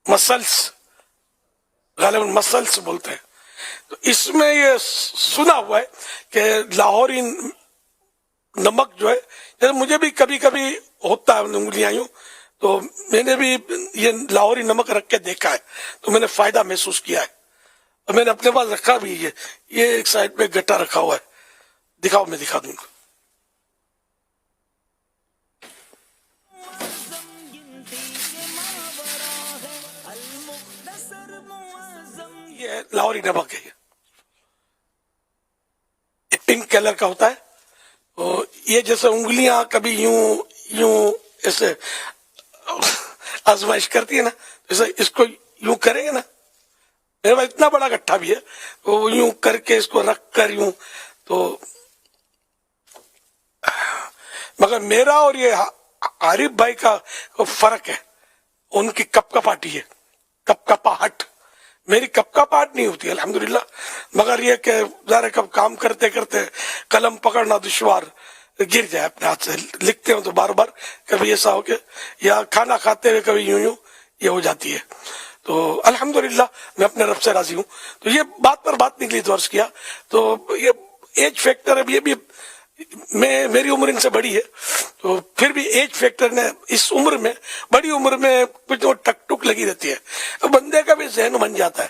مسلس, غالباً مسلس بولتے ہیں. تو اس میں یہ سنا ہوا ہے کہ لاہوری نمک جو ہے, جیسے مجھے بھی کبھی کبھی ہوتا ہے انگلیاں یوں, تو میں نے بھی یہ لاہوری نمک رکھ کے دیکھا ہے تو میں نے فائدہ محسوس کیا ہے. اور میں نے اپنے پاس رکھا بھی ہے, یہ ایک سائڈ پہ گٹا رکھا ہوا ہے, دکھاؤ میں دکھا دوں گا. یہ لاہوری نمک ہے, یہ پنک کلر کا ہوتا ہے. یہ جیسے انگلیاں کبھی یوں یوں ایسے آزمائش کرتی ہے نا, جیسے اس کو یوں کریں گے نا, میرے پاس اتنا بڑا گٹھا بھی ہے, وہ یوں کر کے اس کو رکھ کر یوں تو, مگر میرا اور یہ عارف بھائی کا فرق ہے. ان کی کپ کا پاٹی ہے, کپ کا پاہٹ, میری کپ کا پاٹ نہیں ہوتی الحمدللہ. مگر یہ کہ ظاہر کب کام کرتے کرتے قلم پکڑنا دشوار, گر جائے اپنے ہاتھ سے, لکھتے ہوں تو بار بار کبھی ایسا ہو کہ یا کھانا کھاتے ہوئے کبھی یوں یوں یہ ہو جاتی ہے. تو الحمدللہ میں اپنے رب سے راضی ہوں. تو یہ بات پر بات نکلی تو عرض کیا, تو یہ ایج فیکٹر ہے, یہ بھی میری عمر ان سے بڑی ہے تو پھر بھی ایج فیکٹر نے اس عمر میں, بڑی عمر میں کچھ ٹک ٹک لگی رہتی ہے. بندے کا بھی ذہن بن جاتا ہے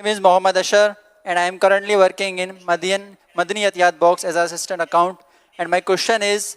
My name is Mohammad Ashar and I am currently working in Madani Atiyat Box as an assistant account, and my question is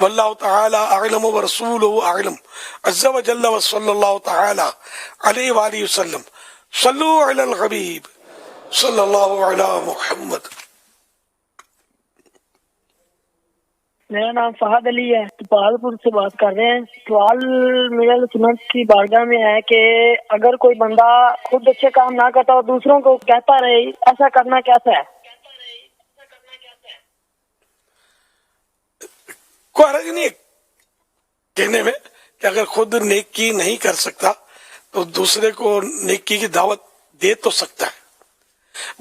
واللہ تعالی اعلم ورسولہ اعلم عز وجل وصلی اللہ تعالی علیہ وآلہ وسلم صلو علی الحبیب صلی اللہ علی محمد. میرا نام فہد علی ہے، پالپور سے بات کر رہے ہیں. سوال میرے سنت کی بارگاہ میں ہے کہ اگر کوئی بندہ خود اچھے کام نہ کرتا اور دوسروں کو کہتا رہے، ایسا کرنا کیسا ہے؟ کوئی حرج نہیں کہنے میں کہ اگر خود نیکی نہیں کر سکتا تو دوسرے کو نیکی کی دعوت دے تو سکتا ہے.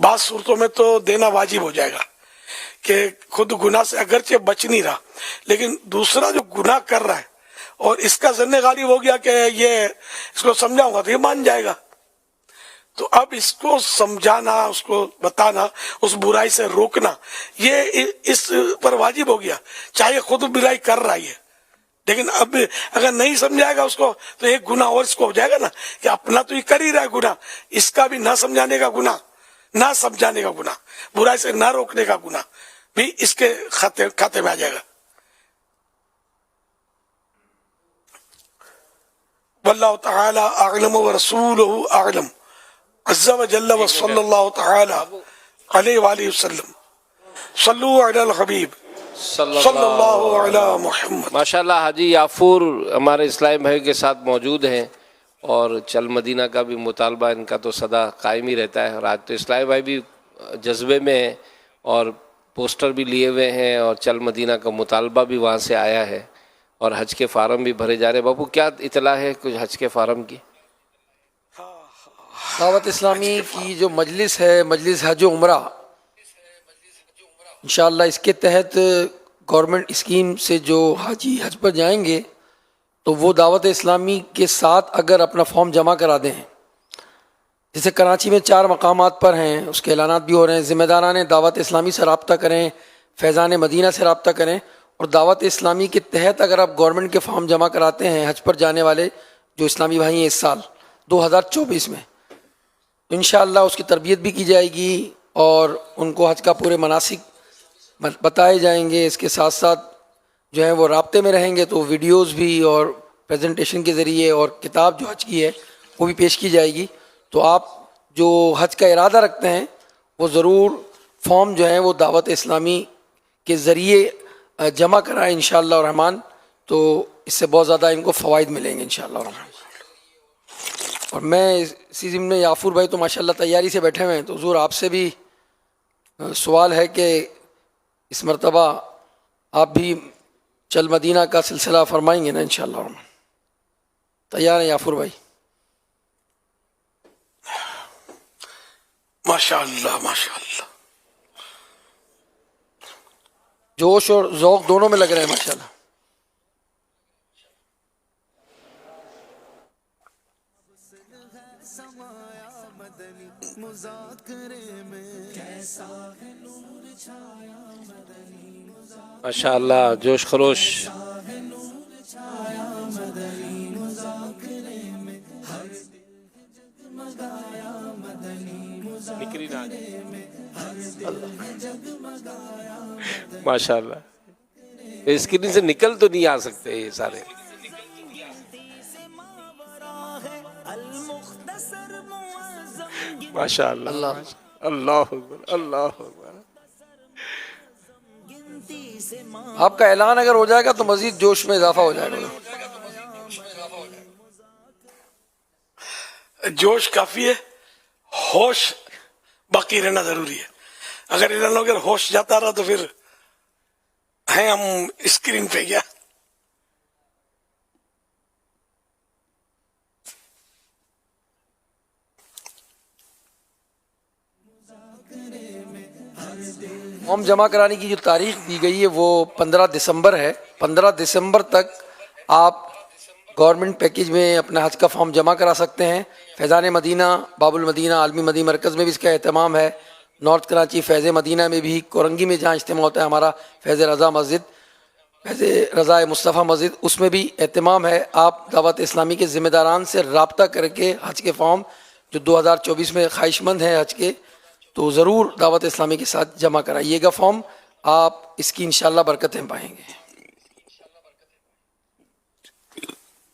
بعض صورتوں میں تو دینا واجب ہو جائے گا کہ خود گناہ سے اگرچہ بچ نہیں رہا لیکن دوسرا جو گناہ کر رہا ہے اور اس کا ظن غالب ہو گیا کہ یہ اس کو سمجھاؤں گا تو یہ مان جائے گا، تو اب اس کو سمجھانا، اس کو بتانا، اس برائی سے روکنا یہ اس پر واجب ہو گیا، چاہے خود برائی کر رہا ہے. لیکن اب اگر نہیں سمجھائے گا اس کو تو ایک گناہ اور اس کو ہو جائے گا نا کہ اپنا تو یہ کر ہی رہا ہے گناہ، اس کا بھی نہ سمجھانے کا گناہ، نہ سمجھانے کا گناہ، برائی سے نہ روکنے کا گناہ بھی اس کے کھاتے میں آ جائے گا. واللہ تعالی اعلم ورسولہ اعلم عز وجل وصلی اللہ تعالی علیہ وآلہ وسلم صلو علی الحبیب صلی اللہ علی محمد. ماشاءاللہ حاجی یافور ہمارے اسلامی بھائی کے ساتھ موجود ہیں اور چل مدینہ کا بھی مطالبہ ان کا تو سدا قائم ہی رہتا ہے، اور آج تو اسلامی بھائی بھی جذبے میں ہیں اور پوسٹر بھی لیے ہوئے ہیں اور چل مدینہ کا مطالبہ بھی وہاں سے آیا ہے اور حج کے فارم بھی بھرے جا رہے ہیں. بابو کیا اطلاع ہے کچھ حج کے فارم کی؟ دعوت اسلامی کی جو مجلس ہے، مجلس حج و عمرہ، انشاءاللہ اس کے تحت گورنمنٹ اسکیم سے جو حاجی حج پر جائیں گے تو وہ دعوت اسلامی کے ساتھ اگر اپنا فارم جمع کرا دیں، جیسے کراچی میں 4 مقامات پر ہیں، اس کے اعلانات بھی ہو رہے ہیں، ذمہ داران دعوت اسلامی سے رابطہ کریں، فیضان مدینہ سے رابطہ کریں، اور دعوت اسلامی کے تحت اگر آپ گورنمنٹ کے فارم جمع کراتے ہیں حج پر جانے والے جو اسلامی بھائی ہیں اس سال 2024 میں، تو انشاءاللہ اس کی تربیت بھی کی جائے گی اور ان کو حج کا پورے مناسک بتائے جائیں گے. اس کے ساتھ ساتھ جو ہیں وہ رابطے میں رہیں گے تو ویڈیوز بھی اور پریزنٹیشن کے ذریعے اور کتاب جو حج کی ہے وہ بھی پیش کی جائے گی. تو آپ جو حج کا ارادہ رکھتے ہیں وہ ضرور فارم جو ہیں وہ دعوت اسلامی کے ذریعے جمع کرائیں انشاءاللہ الرحمن، تو اس سے بہت زیادہ ان کو فوائد ملیں گے انشاءاللہ الرحمن. اور میں اسی ضمن میں یافور بھائی تو ماشاءاللہ تیاری سے بیٹھے ہوئے ہیں، تو حضور آپ سے بھی سوال ہے کہ اس مرتبہ آپ بھی چل مدینہ کا سلسلہ فرمائیں گے نا انشاءاللہ الرحمن؟ تیار ہیں یافور بھائی؟ ماشاءاللہ ماشاءاللہ، جوش اور ذوق دونوں میں لگ رہے ہیں ماشاءاللہ. ماشاءاللہ جوش خروش. ماشاءاللہ اسکرین سے نکل تو نہیں آ سکتے یہ سارے. ماشاءاللہ اللہ اکبر اللہ اکبر. آپ کا اعلان اگر ہو جائے گا تو مزید جوش میں اضافہ ہو جائے گا. جوش کافی ہے، ہوش باقی رہنا ضروری ہے. اگر اعلان اگر ہوش جاتا رہا تو پھر ہیں ہم اسکرین پہ گیا. فارم جمع کرانے کی جو تاریخ دی گئی ہے وہ 15 دسمبر ہے. 15 دسمبر تک آپ گورنمنٹ پیکیج میں اپنا حج کا فارم جمع کرا سکتے ہیں. فیضان مدینہ، باب المدینہ، عالمی مدینہ مرکز میں بھی اس کا اہتمام ہے. نارتھ کراچی فیض مدینہ میں بھی، کورنگی میں جہاں اجتماع ہوتا ہے ہمارا فیض رضا مسجد، فیض رضا مصطفیٰ مسجد، اس میں بھی اہتمام ہے. آپ دعوت اسلامی کے ذمہ داران سے رابطہ کر کے حج کے فارم جو 2024 میں خواہش مند ہیں حج کے، تو ضرور دعوت اسلامی کے ساتھ جمع کرائیے گا فارم. آپ اس کی انشاءاللہ برکتیں پائیں گے.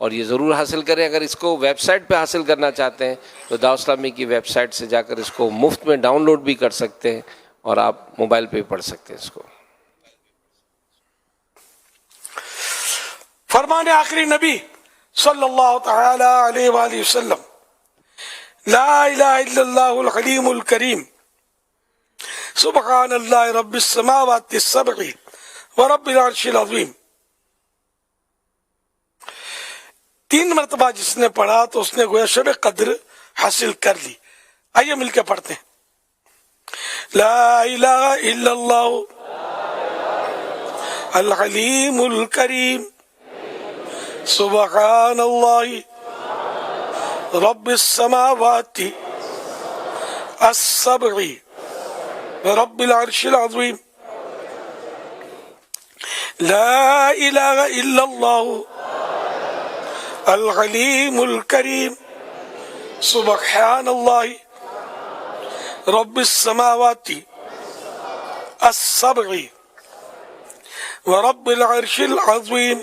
اور یہ ضرور حاصل کریں. اگر اس کو ویب سائٹ پہ حاصل کرنا چاہتے ہیں تو دعوت اسلامی کی ویب سائٹ سے جا کر اس کو مفت میں ڈاؤن لوڈ بھی کر سکتے ہیں اور آپ موبائل پہ بھی پڑھ سکتے ہیں اس کو. فرمان آخری نبی صلی اللہ تعالی علیہ وآلہ وسلم لا الہ الا اللہ الحلیم الکریم سبحان اللہ رب السماوات السبع ورب العرش العظیم. 3 مرتبہ جس نے پڑھا تو اس نے گویا شب قدر حاصل کر لی. آئیے مل کے پڑھتے ہیں. لا الہ الا اللہ الحلیم الکریم سبحان اللہ رب السماوات السبع رب العرش العظیم. لا الہ الا اللہ الحلیم الکریم سبحان اللہ رب السماوات السبع ورب العرش العظیم.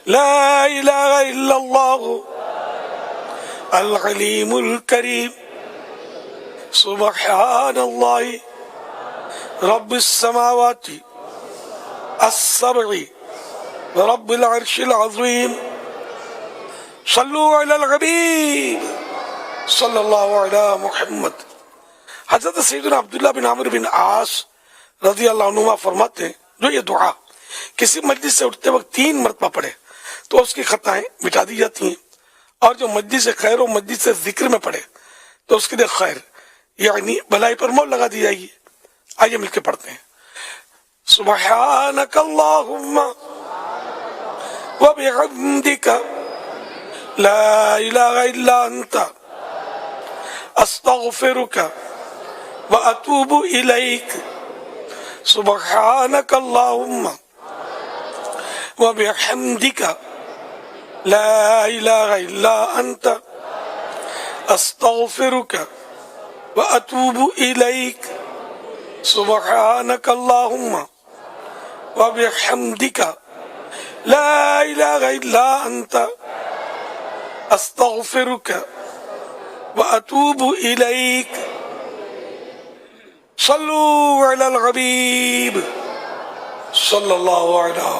لا الہ الا اللہ الحلیم الکریم سبحان اللہ رب السماوات السبع ورب العرش العظیم. صلو علی الحبیب صلی اللہ علی محمد. حضرت سیدنا عبداللہ بن عمرو بن عاص رضی اللہ عنہما فرماتے ہیں جو یہ دعا کسی مجلس سے اٹھتے وقت 3 مرتبہ پڑھے تو اس کی خطائیں مٹا دی جاتی ہیں، اور جو مجلس خیر و مجلس ذکر میں پڑھے تو اس کے لیے خیر یعنی بھلائی پر مول لگا دی جائے گی. آئیے مل کے پڑھتے ہیں. سبحانک اللہم وبحمدک لا الہ الا انت استغفرک واتوب الیک. سبحانک اللہم وبحمدک لا الہ الا انت استغفرک واتوب الیک. سبحانک اللہم وبحمدک لا الہ الا انت استغفرک واتوب الیک. صلو علی الحبیب صلی اللہ علیہ